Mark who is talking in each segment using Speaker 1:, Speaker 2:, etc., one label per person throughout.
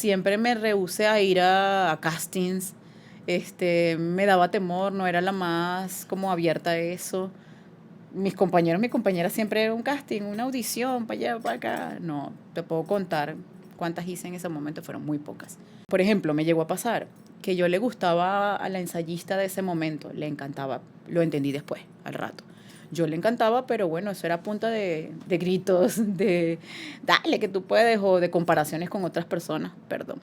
Speaker 1: Siempre me rehusé a ir a castings. Me daba temor, no era la más como abierta a eso. Mis compañeros, mis compañeras siempre era un casting, una audición, para allá, para acá. No, te puedo contar cuántas hice en ese momento, fueron muy pocas. Por ejemplo, me llegó a pasar que yo le gustaba a la ensayista de ese momento, le encantaba, lo entendí después, al rato. Yo le encantaba, pero bueno, eso era a punta de gritos, de dale que tú puedes, o de comparaciones con otras personas, perdón,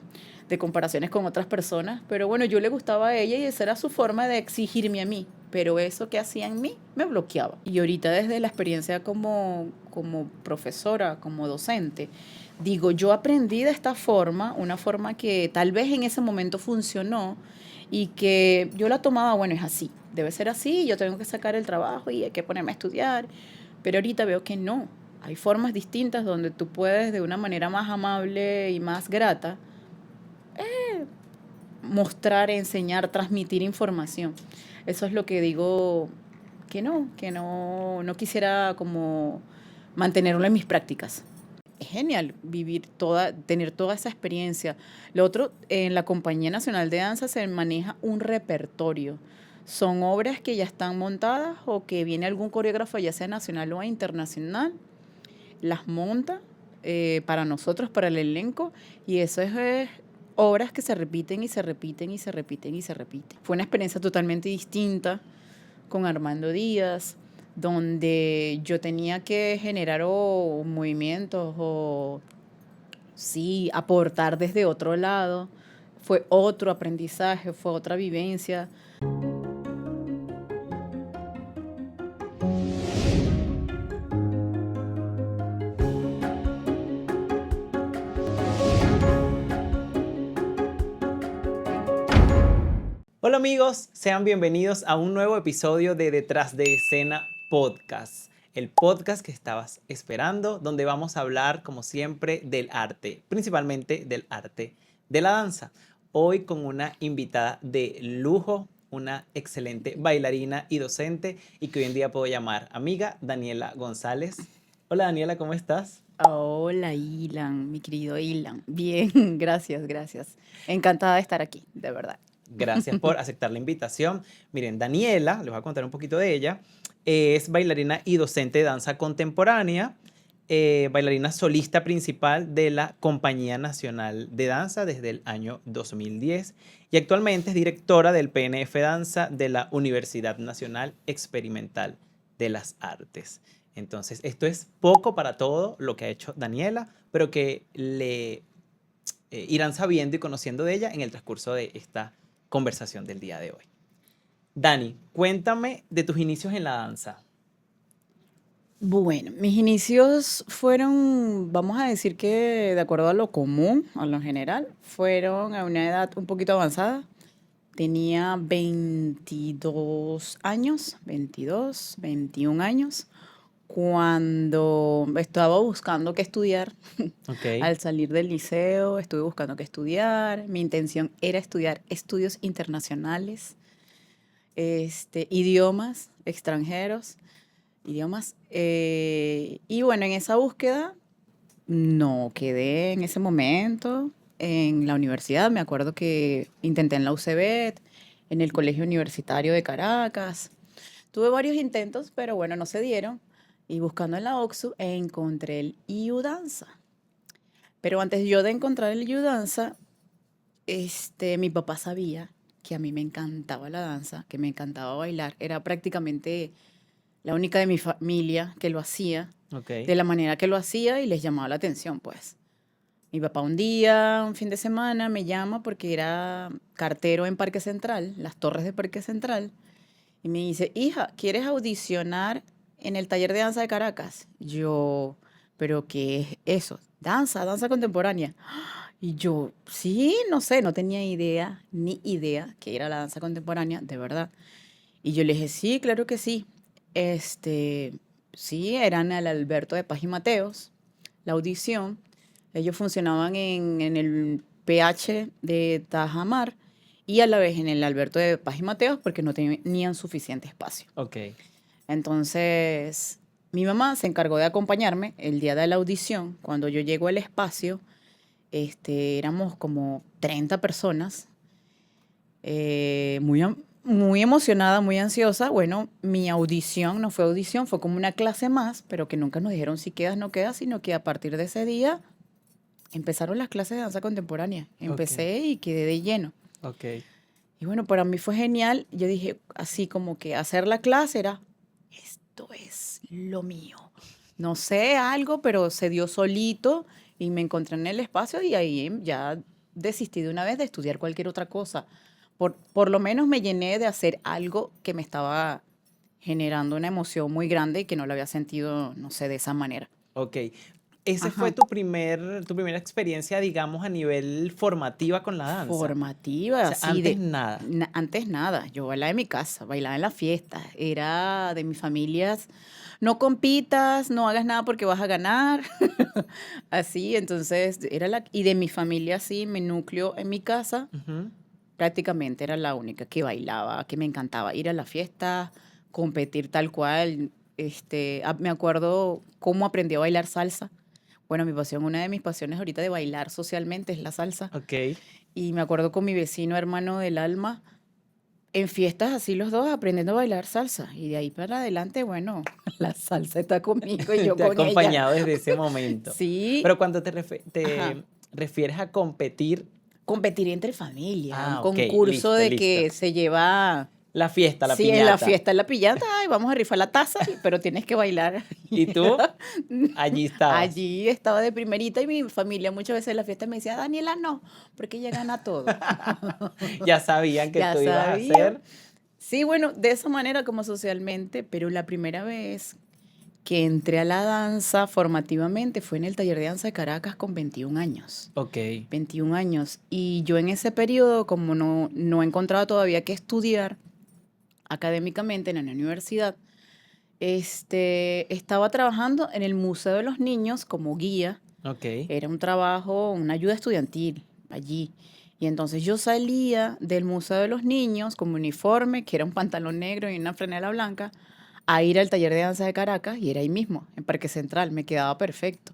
Speaker 1: de comparaciones con otras personas. Pero bueno, yo le gustaba a ella y esa era su forma de exigirme a mí. Pero eso que hacía en mí me bloqueaba. Y ahorita desde la experiencia como profesora, como docente, digo, yo aprendí de esta forma, una forma que tal vez en ese momento funcionó y que yo la tomaba, bueno, es así, debe ser así, yo tengo que sacar el trabajo y hay que ponerme a estudiar, pero ahorita veo que no, hay formas distintas donde tú puedes de una manera más amable y más grata mostrar, enseñar, transmitir información. Eso es lo que digo que no quisiera como mantenerlo en mis prácticas. Es genial tener toda esa experiencia. Lo otro, en la Compañía Nacional de Danza se maneja un repertorio. Son obras que ya están montadas o que viene algún coreógrafo, ya sea nacional o internacional, las monta para nosotros, para el elenco, y eso es obras que se repiten y se repiten y se repiten y se repiten. Fue una experiencia totalmente distinta con Armando Díaz, donde yo tenía que generar movimientos o sí, aportar desde otro lado. Fue otro aprendizaje, fue otra vivencia.
Speaker 2: Hola amigos, sean bienvenidos a un nuevo episodio de Detrás de Escena Podcast, el podcast que estabas esperando, donde vamos a hablar como siempre del arte, principalmente del arte de la danza. Hoy con una invitada de lujo, una excelente bailarina y docente y que hoy en día puedo llamar amiga, Daniela González. Hola Daniela, ¿cómo estás?
Speaker 1: Hola, Ilan, mi querido Ilan. Bien, gracias, gracias. Encantada de estar aquí, de verdad.
Speaker 2: Gracias por aceptar la invitación. Miren, Daniela, les voy a contar un poquito de ella, es bailarina y docente de danza contemporánea, bailarina solista principal de la Compañía Nacional de Danza desde el año 2010 y actualmente es directora del PNF Danza de la Universidad Nacional Experimental de las Artes. Entonces, esto es poco para todo lo que ha hecho Daniela, pero que le irán sabiendo y conociendo de ella en el transcurso de esta conversación del día de hoy. Dani, cuéntame de tus inicios en la danza.
Speaker 1: Bueno, mis inicios fueron, vamos a decir que de acuerdo a lo común, a lo general, fueron a una edad un poquito avanzada. Tenía 22 años, 22, 21 años, cuando estaba buscando qué estudiar.
Speaker 2: Ok,
Speaker 1: Al salir del liceo, estuve buscando qué estudiar. Mi intención era estudiar estudios internacionales, idiomas extranjeros, idiomas. Y bueno, en esa búsqueda no quedé en ese momento en la universidad. Me acuerdo que intenté en la UCB, en el Colegio Universitario de Caracas. Tuve varios intentos, pero bueno, no se dieron. Y buscando en la OXU encontré el IU Danza. Pero antes yo de encontrar el IU Danza, mi papá sabía que a mí me encantaba la danza, que me encantaba bailar. Era prácticamente la única de mi familia que lo hacía
Speaker 2: ok,
Speaker 1: de la manera que lo hacía y les llamaba la atención, pues. Mi papá un día, un fin de semana, me llama porque era cartero en Parque Central, las torres de Parque Central, y me dice, hija, ¿quieres audicionar en el taller de danza de Caracas? Yo, ¿pero qué es eso? Danza, danza contemporánea. Y yo, sí, no sé, no tenía idea, ni idea que era la danza contemporánea, de verdad. Y yo le dije, sí, claro que sí. Este, sí, eran al Alberto de Paz y Mateos, la audición. Ellos funcionaban en el PH de Tajamar y a la vez en el Alberto de Paz y Mateos porque no tenían suficiente espacio.
Speaker 2: ok,
Speaker 1: Entonces, mi mamá se encargó de acompañarme el día de la audición. Cuando yo llego al espacio, Éramos como 30 personas, muy emocionada, muy ansiosa. Bueno, mi audición no fue audición, fue como una clase más, pero que nunca nos dijeron si quedas, no quedas, sino que a partir de ese día empezaron las clases de danza contemporánea.
Speaker 2: Ok,
Speaker 1: Empecé y quedé de lleno.
Speaker 2: ok.
Speaker 1: Y bueno, para mí fue genial. Yo dije, así como que hacer la clase era, esto es lo mío. No sé algo, pero se dio solito y me encontré en el espacio y ahí ya desistí de una vez de estudiar cualquier otra cosa. Por lo menos me llené de hacer algo que me estaba generando una emoción muy grande y que no la había sentido, no sé, de esa manera.
Speaker 2: Ok. ¿Ese fue
Speaker 1: Ajá.
Speaker 2: tu primera experiencia, digamos, a nivel formativa con la danza? O
Speaker 1: Formativa,
Speaker 2: sea,
Speaker 1: así
Speaker 2: antes
Speaker 1: de...
Speaker 2: nada.
Speaker 1: Antes nada, yo bailaba en mi casa, bailaba en las fiestas, era de mis familias, no compitas, no hagas nada porque vas a ganar, así, entonces era y de mi familia, sí, mi núcleo en mi casa,
Speaker 2: Ujú.
Speaker 1: prácticamente era la única que bailaba, que me encantaba ir a la fiesta, competir tal cual, me acuerdo cómo aprendí a bailar salsa. Bueno, mi pasión, una de mis pasiones ahorita de bailar socialmente es la salsa.
Speaker 2: Ok.
Speaker 1: Y me acuerdo con mi vecino hermano del alma, en fiestas así los dos aprendiendo a bailar salsa. Y de ahí para adelante, bueno, la salsa está conmigo y yo
Speaker 2: Te ha
Speaker 1: con ella.
Speaker 2: acompañado desde ese momento.
Speaker 1: Sí,
Speaker 2: Pero cuando
Speaker 1: ajá.
Speaker 2: te refieres a competir,
Speaker 1: Competir entre familia, un
Speaker 2: ok,
Speaker 1: concurso
Speaker 2: listo,
Speaker 1: de
Speaker 2: listo.
Speaker 1: que se lleva,
Speaker 2: La fiesta, la
Speaker 1: sí, en la
Speaker 2: piñata.
Speaker 1: fiesta, en la pillata, ay, vamos a rifar la taza, pero tienes que bailar.
Speaker 2: Y tú, allí estabas.
Speaker 1: Allí estaba de primerita y mi familia muchas veces en la fiesta me decía, Daniela, no, porque ella gana todo.
Speaker 2: Ya sabían que
Speaker 1: Ya
Speaker 2: tú ibas a
Speaker 1: sabía.
Speaker 2: hacer.
Speaker 1: Sí, bueno, de esa manera como socialmente, pero la primera vez que entré a la danza formativamente fue en el taller de danza de Caracas con 21 años.
Speaker 2: Ok,
Speaker 1: 21 años. Y yo en ese periodo, como no encontraba todavía qué estudiar académicamente en la universidad, estaba trabajando en el Museo de los Niños como guía.
Speaker 2: ok.
Speaker 1: Era un trabajo, una ayuda estudiantil allí. Y entonces yo salía del Museo de los Niños con mi uniforme, que era un pantalón negro y una franela blanca, a ir al taller de danza de Caracas y era ahí mismo, en Parque Central. Me quedaba perfecto.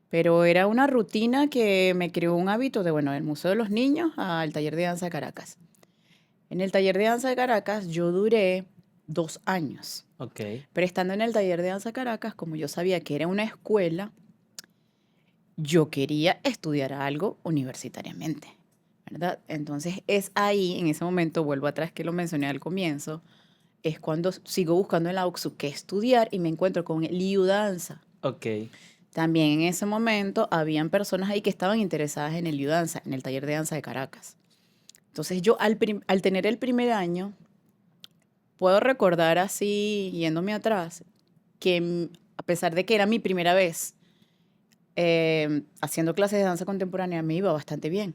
Speaker 1: Pero era una rutina que me creó un hábito de, bueno, del Museo de los Niños al taller de danza de Caracas. En el taller de danza de Caracas yo duré 2 años.
Speaker 2: Ok.
Speaker 1: Pero estando en el taller de danza Caracas, como yo sabía que era una escuela, yo quería estudiar algo universitariamente, ¿verdad? Entonces es ahí, en ese momento, vuelvo atrás que lo mencioné al comienzo, es cuando sigo buscando en la UXU qué estudiar y me encuentro con el IU Danza.
Speaker 2: Ok.
Speaker 1: También en ese momento habían personas ahí que estaban interesadas en el IU Danza, en el taller de danza de Caracas. Entonces yo al tener el primer año, puedo recordar así, yéndome atrás, que a pesar de que era mi primera vez haciendo clases de danza contemporánea, me iba bastante bien.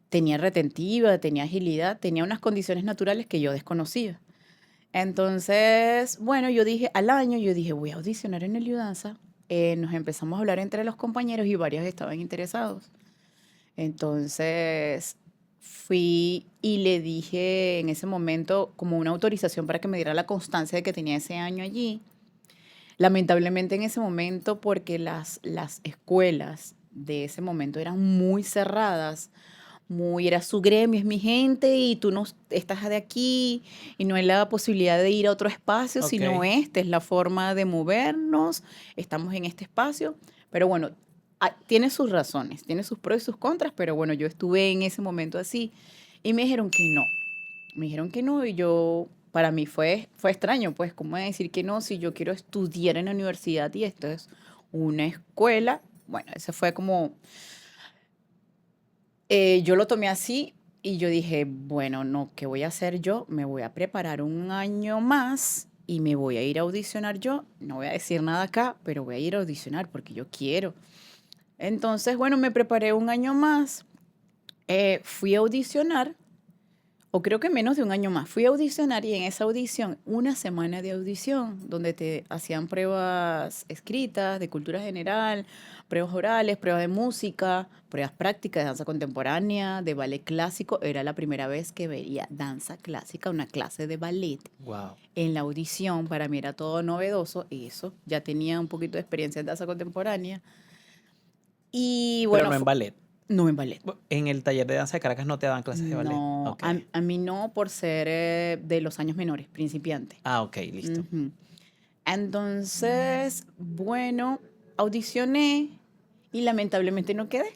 Speaker 1: Tenía retentiva, tenía agilidad, tenía unas condiciones naturales que yo desconocía. Entonces, bueno, yo dije, al año, yo dije, voy a audicionar en el Danza. Nos empezamos a hablar entre los compañeros y varios estaban interesados. Entonces, fui y le dije en ese momento como una autorización para que me diera la constancia de que tenía ese año allí. Lamentablemente en ese momento, porque las escuelas de ese momento eran muy cerradas, muy, era su gremio, es mi gente y tú no estás de aquí y no hay la posibilidad de ir a otro espacio,
Speaker 2: Ok.
Speaker 1: sino esta es la forma de movernos, estamos en este espacio, pero bueno, tiene sus razones, tiene sus pros y sus contras, pero bueno, yo estuve en ese momento así y me dijeron que no y yo, para mí fue extraño, pues, ¿cómo decir que no si yo quiero estudiar en la universidad y esto es una escuela? Bueno, ese fue como yo lo tomé así y yo dije, bueno, no, ¿qué voy a hacer yo? Me voy a preparar un año más y me voy a ir a audicionar yo. No voy a decir nada acá, pero voy a ir a audicionar porque yo quiero. Entonces, bueno, me preparé un año más, fui a audicionar o creo que menos de un año más. Fui a audicionar y en esa audición, una semana de audición, donde te hacían pruebas escritas de cultura general, pruebas orales, pruebas de música, pruebas prácticas de danza contemporánea, de ballet clásico. Era la primera vez que veía danza clásica, una clase de ballet.
Speaker 2: Wow.
Speaker 1: En la audición, para mí era todo novedoso, eso. Ya tenía un poquito de experiencia en danza contemporánea. Y
Speaker 2: Pero
Speaker 1: bueno,
Speaker 2: no en ballet.
Speaker 1: no en ballet.
Speaker 2: En el taller de danza de Caracas no te dan clases de ballet.
Speaker 1: No,
Speaker 2: Ok.
Speaker 1: a mí no por ser de los años menores, principiante.
Speaker 2: Ah, ok, listo.
Speaker 1: Ujú. Entonces, bueno, audicioné y lamentablemente no quedé.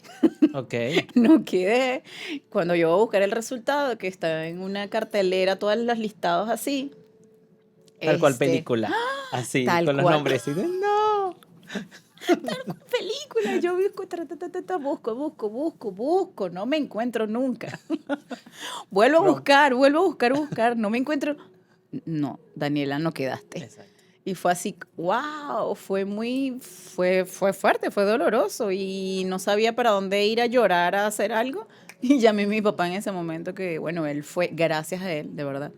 Speaker 2: Ok.
Speaker 1: No quedé. Cuando yo voy a buscar el resultado, que está en una cartelera, todos los listados así,
Speaker 2: Tal cual
Speaker 1: este,
Speaker 2: película. Así,
Speaker 1: tal
Speaker 2: con los
Speaker 1: cual,
Speaker 2: nombres. Y de, no.
Speaker 1: película, yo busco, busco, no me encuentro nunca.
Speaker 2: Rom.
Speaker 1: Vuelvo a buscar, no me encuentro. No, Daniela, no quedaste.
Speaker 2: Exacto.
Speaker 1: Y fue así, wow, fue fuerte, fue doloroso y no sabía para dónde ir a llorar, a hacer algo. Y llamé a mi papá en ese momento que, bueno, él fue, gracias a él, de verdad,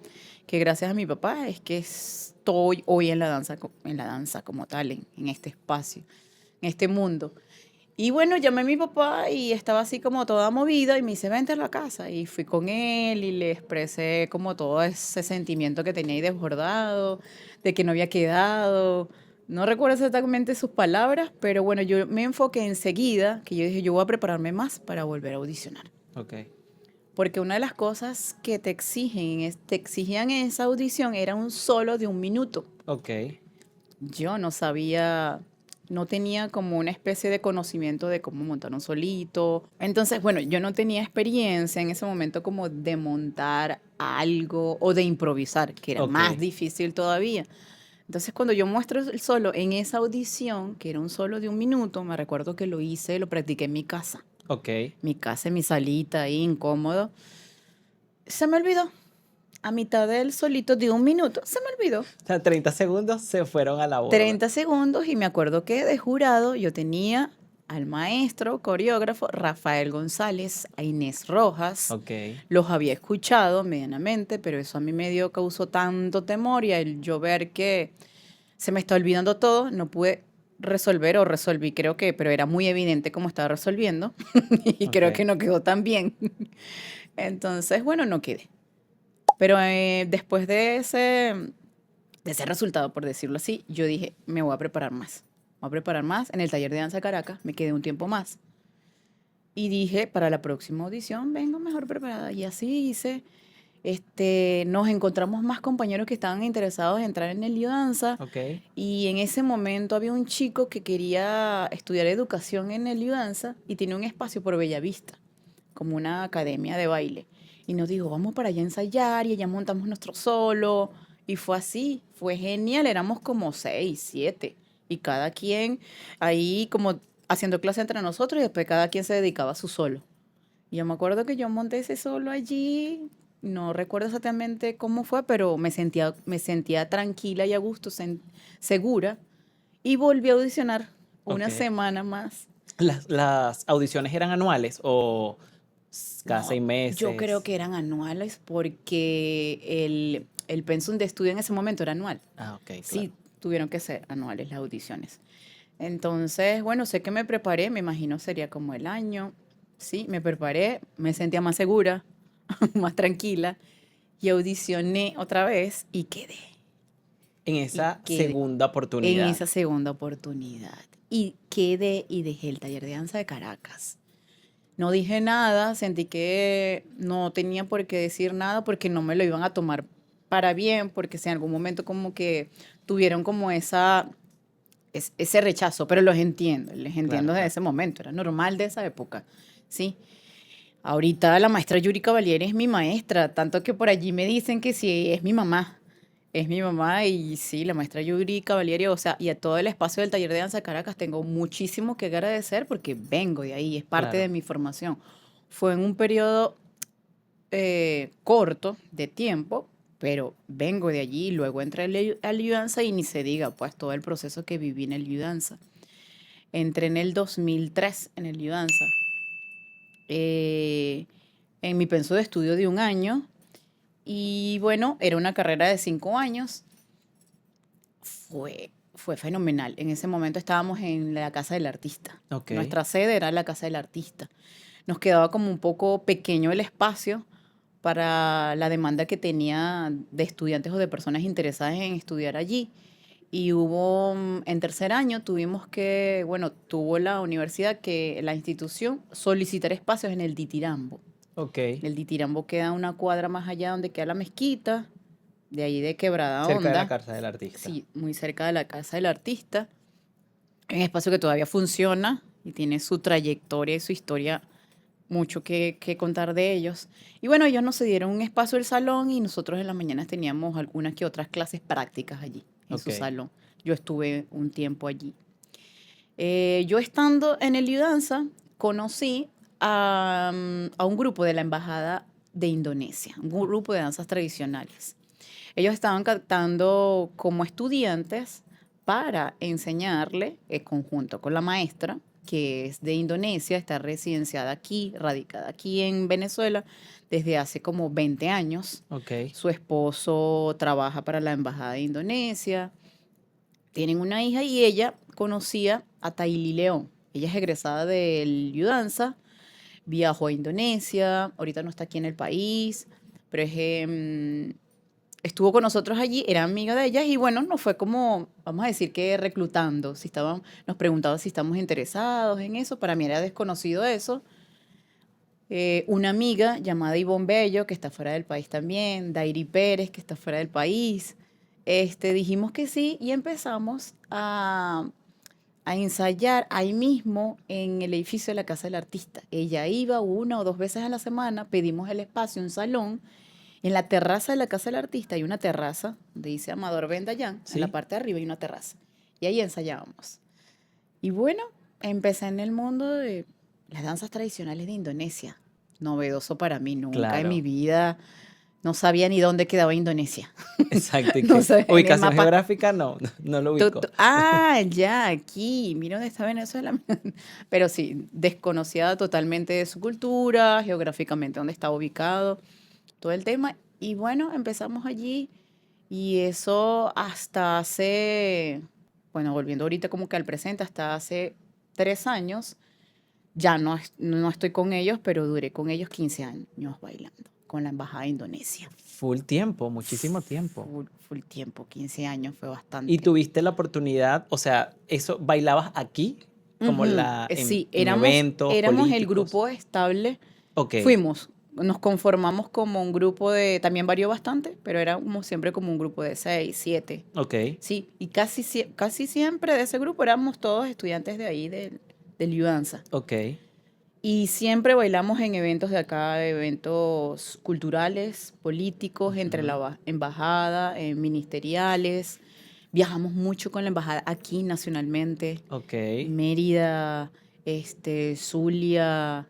Speaker 1: que gracias a mi papá es que estoy hoy en la danza, en la danza como tal, en este espacio, en este mundo. Y bueno, llamé a mi papá y estaba así como toda movida y me dice, vente a la casa. Y fui con él y le expresé como todo ese sentimiento que tenía ahí desbordado, de que no había quedado. No recuerdo exactamente sus palabras, pero bueno, yo me enfoqué enseguida, que yo dije, yo voy a prepararme más para volver a audicionar.
Speaker 2: Ok.
Speaker 1: Porque una de las cosas que te exigen, te exigían en esa audición era un solo de 1 minuto.
Speaker 2: Ok.
Speaker 1: Yo no sabía, no tenía como una especie de conocimiento de cómo montar un solito. Entonces, bueno, yo no tenía experiencia en ese momento como de montar algo o de improvisar, que era
Speaker 2: Ok.
Speaker 1: más difícil todavía. Entonces, cuando yo muestro el solo en esa audición, que era un solo de 1 minuto, me recuerdo que lo hice, lo practiqué en mi casa.
Speaker 2: Ok.
Speaker 1: Mi casa, en mi salita ahí, incómodo. Se me olvidó. A mitad del solito de 1 minuto, se me olvidó.
Speaker 2: O sea, 30 segundos se fueron a la borda.
Speaker 1: 30 segundos y me acuerdo que de jurado yo tenía al maestro coreógrafo Rafael González, a Inés Rojas.
Speaker 2: Ok.
Speaker 1: Los había escuchado medianamente, pero eso a mí me dio, causó tanto temor y al yo ver que se me está olvidando todo, no pude resolver o resolví, creo que, pero era muy evidente cómo estaba resolviendo y creo que
Speaker 2: Ok.
Speaker 1: no quedó tan bien. Entonces, bueno, no quedé. Pero después de ese resultado, por decirlo así, yo dije, me voy a preparar más. Me voy a preparar más. En el taller de danza Caracas me quedé un tiempo más. Y dije, para la próxima audición vengo mejor preparada. Y así hice. Nos encontramos más compañeros que estaban interesados en entrar en el Lido Danza.
Speaker 2: Ok.
Speaker 1: Y en ese momento había un chico que quería estudiar educación en el Lido Danza y tenía un espacio por Bellavista, como una academia de baile. Y nos dijo, vamos para allá a ensayar y allá montamos nuestro solo. Y fue así, fue genial, éramos como 6, 7. Y cada quien ahí como haciendo clase entre nosotros y después cada quien se dedicaba a su solo. Y yo me acuerdo que yo monté ese solo allí, no recuerdo exactamente cómo fue, pero me sentía tranquila y a gusto, segura. Y volví a audicionar
Speaker 2: Ok.
Speaker 1: una semana más.
Speaker 2: ¿Las audiciones eran anuales o cada
Speaker 1: No,
Speaker 2: 6
Speaker 1: yo creo
Speaker 2: meses?
Speaker 1: que eran anuales porque el pensum de estudio en ese momento era anual.
Speaker 2: Ah, ok, claro.
Speaker 1: Sí, tuvieron que ser anuales las audiciones. Entonces, bueno, sé que me preparé, me imagino sería como el año. Sí, me preparé, me sentía más segura, más tranquila y audicioné otra vez y quedé.
Speaker 2: En
Speaker 1: Y
Speaker 2: esa
Speaker 1: quedé
Speaker 2: segunda
Speaker 1: en
Speaker 2: oportunidad.
Speaker 1: esa segunda oportunidad. Y quedé y dejé el taller de danza de Caracas. No dije nada, sentí que no tenía por qué decir nada porque no me lo iban a tomar para bien, porque si en algún momento como que tuvieron como ese rechazo, pero les
Speaker 2: Claro,
Speaker 1: entiendo de
Speaker 2: claro.
Speaker 1: ese momento, era normal de esa época, ¿sí? Ahorita la maestra Yuri Cavalieri es mi maestra, tanto que por allí me dicen que sí, es mi mamá y sí, la maestra Yuri Cavalieri, o sea, y a todo el espacio del taller de danza Caracas tengo muchísimo que agradecer porque vengo de ahí, es parte de
Speaker 2: Claro.
Speaker 1: mi formación. Fue en un periodo corto de tiempo, pero vengo de allí, luego entré al Lidanza y ni se diga, pues todo el proceso que viví en el Lidanza. Entré en el 2003 en el Lidanza, eh, en mi penso de estudio de 1 año y bueno, era una carrera de 5 años. Fue fenomenal. En ese momento estábamos en la Casa del Artista.
Speaker 2: Ok.
Speaker 1: Nuestra sede era la Casa del Artista. Nos quedaba como un poco pequeño el espacio para la demanda que tenía de estudiantes o de personas interesadas en estudiar allí. Y hubo, en tercer año tuvimos que, bueno, tuvo la universidad que, la institución, solicitar espacios en el Ditirambo.
Speaker 2: Ok.
Speaker 1: El Ditirambo queda una cuadra más allá donde queda la mezquita, de ahí de Quebrada
Speaker 2: Cerca de la
Speaker 1: Honda,
Speaker 2: casa del artista.
Speaker 1: sí, muy cerca de la casa del artista. Es un espacio que todavía funciona y tiene su trayectoria y su historia, mucho que contar de ellos. Y bueno, ellos nos cedieron un espacio del salón y nosotros en las mañanas teníamos algunas que otras clases prácticas allí, en
Speaker 2: Ok.
Speaker 1: su salón. Yo estuve un tiempo allí. Yo estando en el Lidanza, conocí a un grupo de la Embajada de Indonesia, un grupo de danzas tradicionales. Ellos estaban captando como estudiantes para enseñarle, conjunto con la maestra, que es de Indonesia, está residenciada aquí, radicada aquí en Venezuela desde hace como 20 años.
Speaker 2: Ok.
Speaker 1: Su esposo trabaja para la Embajada de Indonesia, tienen una hija y ella conocía a Taili León. Ella es egresada del Yudanza, viajó a Indonesia, ahorita no está aquí en el país, pero estuvo con nosotros allí, era amiga de ellas y bueno, nos fue como, vamos a decir que reclutando, si estaban, nos preguntaba si estamos interesados en eso, para mí era desconocido eso. Una amiga llamada Ivonne Bello, que está fuera del país también, Dairi Pérez, que está fuera del país. Dijimos que sí y empezamos a ensayar ahí mismo en el edificio de la Casa del Artista. Ella iba una o dos veces a la semana, pedimos el espacio, un salón. En la terraza de la Casa del Artista hay una terraza, donde dice Amador Bendayán, en la
Speaker 2: Sí.
Speaker 1: parte de arriba hay una terraza. Y ahí ensayábamos. Y bueno, empecé en el mundo de las danzas tradicionales de Indonesia. Novedoso para mí, nunca en mi
Speaker 2: Claro.
Speaker 1: vida no sabía ni dónde quedaba Indonesia.
Speaker 2: Exacto. ¿Y
Speaker 1: No
Speaker 2: qué?
Speaker 1: sabía en el
Speaker 2: Ubicación
Speaker 1: mapa.
Speaker 2: geográfica, no, no lo ubico.
Speaker 1: Ya, aquí, mira dónde está Venezuela. Pero sí, desconocida totalmente de su cultura, geográficamente dónde está ubicado, todo el tema. Y bueno, empezamos allí y eso hasta hace, bueno, volviendo ahorita como que al presente, hasta hace 3 años, ya no estoy con ellos, pero duré con ellos 15 años bailando con la Embajada de Indonesia.
Speaker 2: Full tiempo, muchísimo tiempo.
Speaker 1: Full tiempo, 15 años fue
Speaker 2: Y
Speaker 1: bastante.
Speaker 2: tuviste la oportunidad, o sea, eso, ¿bailabas aquí? Como
Speaker 1: Ujú,
Speaker 2: en,
Speaker 1: sí,
Speaker 2: en eventos
Speaker 1: éramos el
Speaker 2: políticos.
Speaker 1: grupo estable.
Speaker 2: Ok,
Speaker 1: Nos conformamos como un grupo de, también varió bastante, pero era como siempre como un grupo de 6, 7.
Speaker 2: ok,
Speaker 1: Sí, y casi siempre de ese grupo éramos todos estudiantes de ahí del Yudanza.
Speaker 2: ok.
Speaker 1: Y siempre bailamos en eventos de acá, eventos culturales, políticos, entre la
Speaker 2: Ujú,
Speaker 1: embajada, ministeriales. Viajamos mucho con la embajada aquí nacionalmente.
Speaker 2: ok,
Speaker 1: Mérida, Zulia,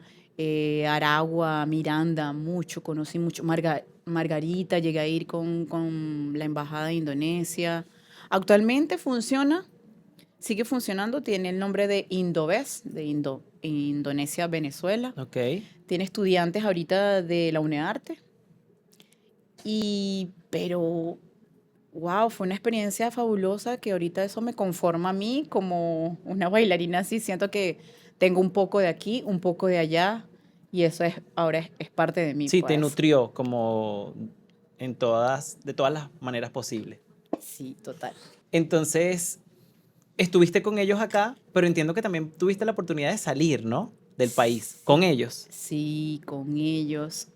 Speaker 1: Aragua, Miranda, mucho, conocí mucho. Margarita, llegué a ir con la embajada de Indonesia. Actualmente funciona, sigue funcionando, tiene el nombre de Indoves, de Indonesia, Venezuela.
Speaker 2: ok.
Speaker 1: Tiene estudiantes ahorita de la UNEARTE. Pero, wow, fue una experiencia fabulosa que ahorita eso me conforma a mí como una bailarina así. Siento que tengo un poco de aquí, un poco de allá y eso ahora es parte de mí,
Speaker 2: Sí, te
Speaker 1: pues.
Speaker 2: nutrió como de todas las maneras posibles.
Speaker 1: Sí, total.
Speaker 2: Entonces, estuviste con ellos acá, pero entiendo que también tuviste la oportunidad de salir, ¿no? Del país, con
Speaker 1: Sí,
Speaker 2: ellos.
Speaker 1: sí, con ellos.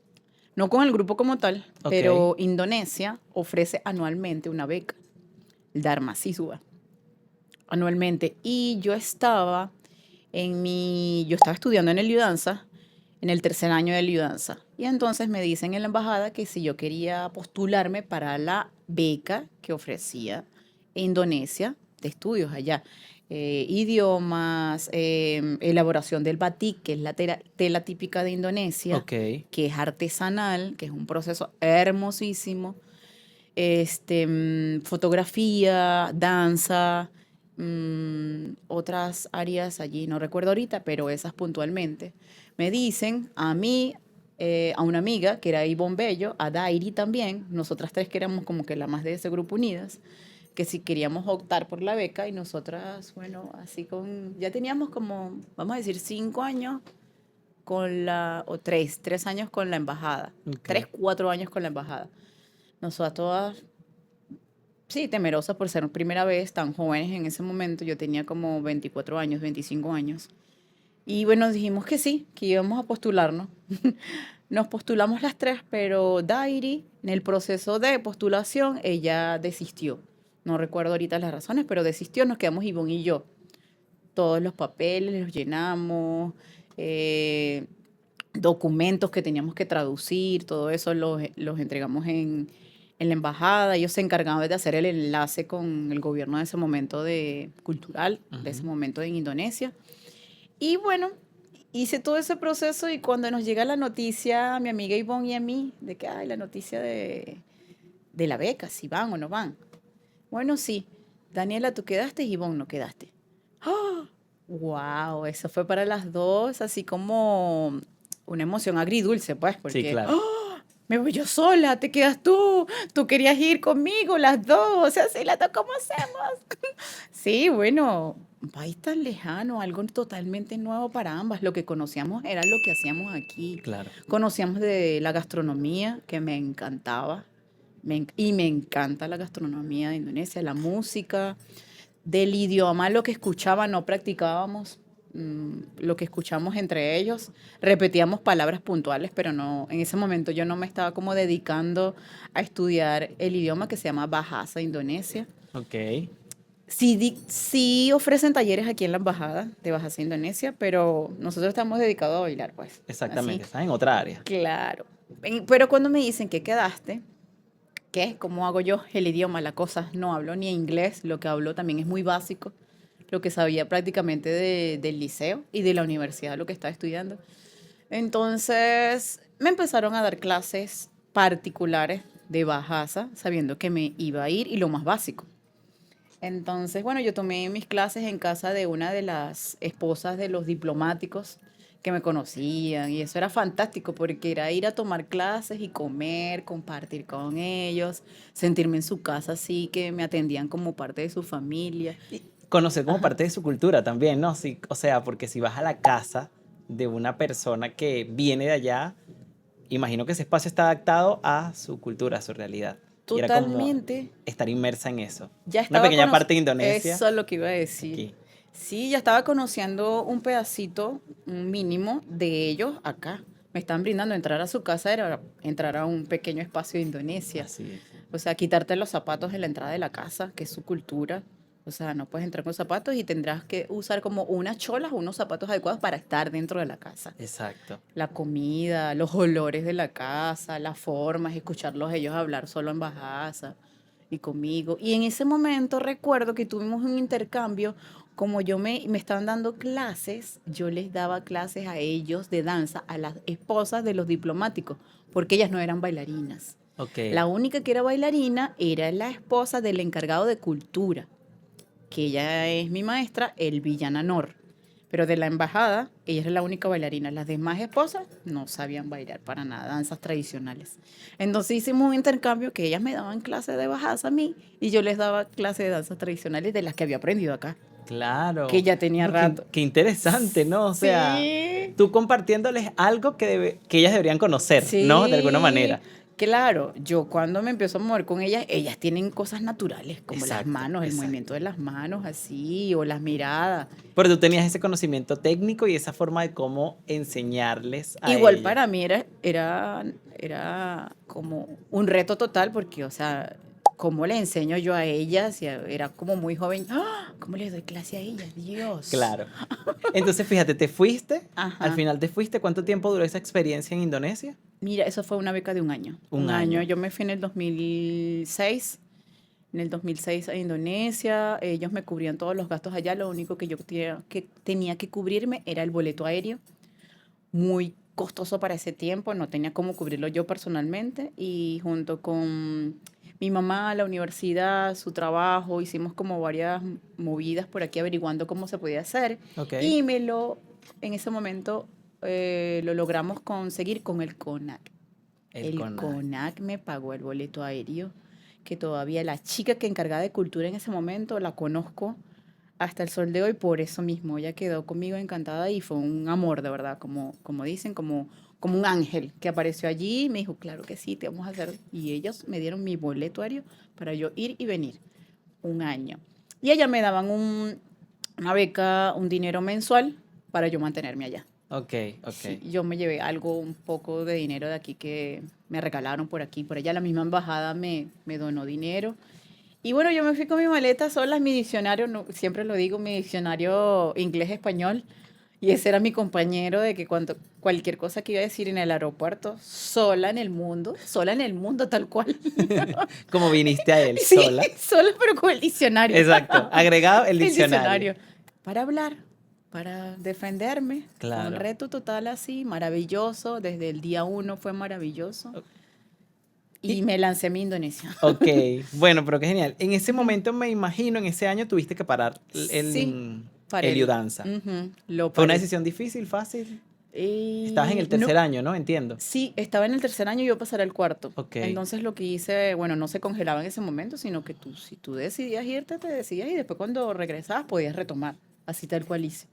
Speaker 1: No con el grupo como tal,
Speaker 2: Ok,
Speaker 1: pero Indonesia ofrece anualmente una beca, el Dharma Siswa, anualmente. Y yo estaba estudiando en el Lidanza, en el tercer año de Lidanza. Y entonces me dicen en la embajada que si yo quería postularme para la beca que ofrecía Indonesia de estudios allá. Idiomas, elaboración del batik, que es la tela típica de Indonesia,
Speaker 2: ok,
Speaker 1: que es artesanal, que es un proceso hermosísimo, fotografía, danza, otras áreas allí, no recuerdo ahorita, pero esas puntualmente. Me dicen a mí, a una amiga, que era Ivonne Bello, a Dairi también, nosotras tres que éramos como que la más de ese grupo unidas, que si queríamos optar por la beca y nosotras, bueno, así ya teníamos como, vamos a decir, 5 años o 3 años con la embajada,
Speaker 2: ok.
Speaker 1: 3, 4 años con la embajada. Nosotras todas sí, temerosa por ser primera vez, tan jóvenes en ese momento. Yo tenía como 24 años, 25 años. Y bueno, dijimos que sí, que íbamos a postularnos. Nos postulamos las tres, pero Dairi, en el proceso de postulación, ella desistió. No recuerdo ahorita las razones, pero desistió, nos quedamos Ivonne y yo. Todos los papeles los llenamos, eh, documentos que teníamos que traducir, todo eso los entregamos en la embajada. Ellos se encargaban de hacer el enlace con el gobierno de ese momento cultural, de ese
Speaker 2: Ujú.
Speaker 1: momento en Indonesia. Y bueno, hice todo ese proceso y cuando nos llega la noticia a mi amiga Ivonne y a mí, de que hay la noticia de la beca, si van o no van. Bueno, sí, Daniela, tú quedaste y Ivonne no quedaste. ¡Ah! ¡Wow! Eso fue para las dos, así como una emoción agridulce, pues,
Speaker 2: Sí,
Speaker 1: porque
Speaker 2: claro.
Speaker 1: ¡ah! Me voy yo sola, te quedas tú querías ir conmigo, las dos, o sea, sí, las dos, ¿cómo hacemos? Sí, bueno, un país tan lejano, algo totalmente nuevo para ambas. Lo que conocíamos era lo que hacíamos aquí.
Speaker 2: Claro.
Speaker 1: Conocíamos de la gastronomía, que me encantaba, y me encanta la gastronomía de Indonesia, la música, del idioma, lo que escuchaba, no practicábamos, lo que escuchamos entre ellos, repetíamos palabras puntuales, pero no, en ese momento yo no me estaba como dedicando a estudiar el idioma que se llama Bahasa Indonesia.
Speaker 2: Ok,
Speaker 1: Sí, sí ofrecen talleres aquí en la embajada de Bahasa Indonesia, pero nosotros estamos dedicados a bailar, pues,
Speaker 2: exactamente,
Speaker 1: así.
Speaker 2: estás en otra área.
Speaker 1: Claro. Pero cuando me dicen que quedaste, ¿qué? ¿Cómo hago yo el idioma? La cosa, no hablo ni inglés, lo que hablo también es muy básico, lo que sabía prácticamente del liceo y de la universidad, lo que estaba estudiando. Entonces me empezaron a dar clases particulares de Bahasa, sabiendo que me iba a ir y lo más básico. Entonces, bueno, yo tomé mis clases en casa de una de las esposas de los diplomáticos que me conocían y eso era fantástico porque era ir a tomar clases y comer, compartir con ellos, sentirme en su casa así que me atendían como parte de su familia.
Speaker 2: Y conocer como
Speaker 1: Ajá.
Speaker 2: parte de su cultura también, ¿no? Sí, o sea, porque si vas a la casa de una persona que viene de allá, imagino que ese espacio está adaptado a su cultura, a su realidad. Y era como
Speaker 1: Totalmente.
Speaker 2: estar inmersa en eso.
Speaker 1: Ya
Speaker 2: Una
Speaker 1: estaba
Speaker 2: pequeña
Speaker 1: conociendo,
Speaker 2: parte de Indonesia
Speaker 1: eso es lo que iba a decir.
Speaker 2: aquí.
Speaker 1: Sí, ya estaba conociendo un pedacito, un mínimo de ellos acá. Me están brindando entrar a su casa, era entrar a un pequeño espacio de Indonesia.
Speaker 2: Así es.
Speaker 1: O sea, quitarte los zapatos en la entrada de la casa, que es su cultura. O sea, no puedes entrar con zapatos y tendrás que usar como unas cholas o unos zapatos adecuados para estar dentro de la casa.
Speaker 2: Exacto.
Speaker 1: La comida, los olores de la casa, las formas, escucharlos ellos hablar solo en Bahasa y conmigo. Y en ese momento recuerdo que tuvimos un intercambio, como me estaban dando clases, yo les daba clases a ellos de danza, a las esposas de los diplomáticos, porque ellas no eran bailarinas.
Speaker 2: Ok.
Speaker 1: La única que era bailarina era la esposa del encargado de cultura, que ella es mi maestra, el Villana Nor. Pero de la embajada, ella era la única bailarina. Las demás esposas no sabían bailar para nada, danzas tradicionales. Entonces hicimos un intercambio que ellas me daban clases de bajadas a mí y yo les daba clases de danzas tradicionales de las que había aprendido acá, que
Speaker 2: Claro.
Speaker 1: ya tenía
Speaker 2: No, qué,
Speaker 1: rato.
Speaker 2: qué interesante, ¿no? O sea,
Speaker 1: Sí,
Speaker 2: tú compartiéndoles algo que ellas deberían conocer, ¿no? De alguna
Speaker 1: sí,
Speaker 2: manera.
Speaker 1: claro, yo cuando me empiezo a mover con ellas, ellas tienen cosas naturales, como las
Speaker 2: Exacto,
Speaker 1: manos, el movimiento
Speaker 2: exacto.
Speaker 1: de las manos, así, o las miradas.
Speaker 2: Pero tú tenías ese conocimiento técnico y esa forma de cómo enseñarles a
Speaker 1: Igual
Speaker 2: ellas.
Speaker 1: para mí era como un reto total, porque, o sea, ¿cómo le enseño yo a ellas? Y era como muy joven. ¡Ah! ¿Cómo les doy clase a ellas? Dios.
Speaker 2: Claro. Entonces, fíjate, te fuiste, al
Speaker 1: Ajá.
Speaker 2: final te fuiste, ¿cuánto tiempo duró esa experiencia en Indonesia?
Speaker 1: Mira, eso fue una beca de un año.
Speaker 2: Un
Speaker 1: Un año.
Speaker 2: año.
Speaker 1: Yo me fui en el 2006. En el 2006 a Indonesia, ellos me cubrían todos los gastos allá, lo único que yo tenía que cubrirme era el boleto aéreo, muy costoso para ese tiempo, no tenía cómo cubrirlo yo personalmente y junto con mi mamá, la universidad, su trabajo, hicimos como varias movidas por aquí averiguando cómo se podía hacer
Speaker 2: Ok.
Speaker 1: y en ese momento lo logramos conseguir con el CONAC.
Speaker 2: El
Speaker 1: El
Speaker 2: CONAC.
Speaker 1: CONAC me pagó el boleto aéreo, que todavía la chica que encargaba de cultura en ese momento la conozco hasta el sol de hoy por eso mismo. Ella quedó conmigo encantada y fue un amor, de verdad, como dicen, como como un ángel que apareció allí y me dijo, claro que sí, te vamos a hacer. Y ellos me dieron mi boleto aéreo para yo ir y venir un año. Y ellas me daban una beca, un dinero mensual para yo mantenerme allá.
Speaker 2: Ok, ok.
Speaker 1: Sí, yo me llevé algo, un poco de dinero de aquí que me regalaron por aquí, por allá. La misma embajada me donó dinero. Y bueno, yo me fui con mi maleta sola, mi diccionario, siempre lo digo, mi diccionario inglés-español. Y ese era mi compañero de que cuando cualquier cosa que iba a decir en el aeropuerto, sola en el mundo tal cual.
Speaker 2: Como viniste a él,
Speaker 1: Sí,
Speaker 2: sola.
Speaker 1: sola pero con el diccionario.
Speaker 2: Exacto. Agregado el
Speaker 1: El
Speaker 2: diccionario.
Speaker 1: diccionario. Para hablar, para defenderme. Fue un
Speaker 2: Claro.
Speaker 1: reto total así, maravilloso. Desde el día uno fue maravilloso. Y
Speaker 2: Y,
Speaker 1: me lancé a mi Indonesia.
Speaker 2: ok, bueno, pero qué genial. En ese
Speaker 1: Ujú.
Speaker 2: momento me imagino, en ese año tuviste que parar
Speaker 1: Sí, para
Speaker 2: el
Speaker 1: él.
Speaker 2: Danza.
Speaker 1: Lo
Speaker 2: ¿Fue una
Speaker 1: paré.
Speaker 2: decisión difícil, fácil? Estabas en
Speaker 1: Y
Speaker 2: el
Speaker 1: no,
Speaker 2: tercer año, ¿no? Entiendo.
Speaker 1: sí, estaba en el tercer año y yo pasaré al cuarto.
Speaker 2: Ok,
Speaker 1: Entonces lo que hice, bueno, no se congelaba en ese momento, sino que tú, si tú decidías irte, te decidías y después cuando regresabas podías retomar. Así tal cual hice.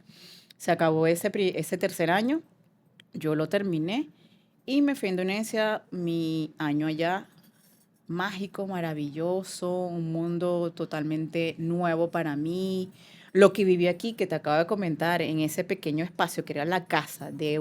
Speaker 1: Se acabó ese tercer año, yo lo terminé y me fui a Indonesia, mi año allá, mágico, maravilloso, un mundo totalmente nuevo para mí. Lo que viví aquí, que te acabo de comentar, en ese pequeño espacio que era la casa de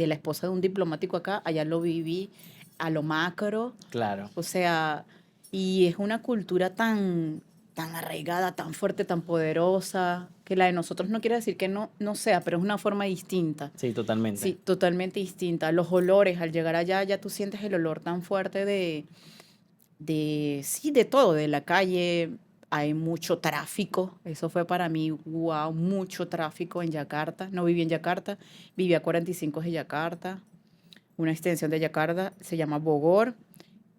Speaker 1: la esposa de un diplomático acá, allá lo viví a lo macro,
Speaker 2: claro.
Speaker 1: o sea, y es una cultura tan arraigada, tan fuerte, tan poderosa, que la de nosotros no quiere decir que no sea, pero es una forma distinta.
Speaker 2: Sí, totalmente.
Speaker 1: Sí, totalmente distinta. Los olores, al llegar allá, ya tú sientes el olor tan fuerte sí, de todo, de la calle. Hay mucho tráfico. Eso fue para mí, wow, mucho tráfico en Yakarta. No viví en Yakarta, viví a 45 de Yakarta, una extensión de Yakarta, se llama Bogor.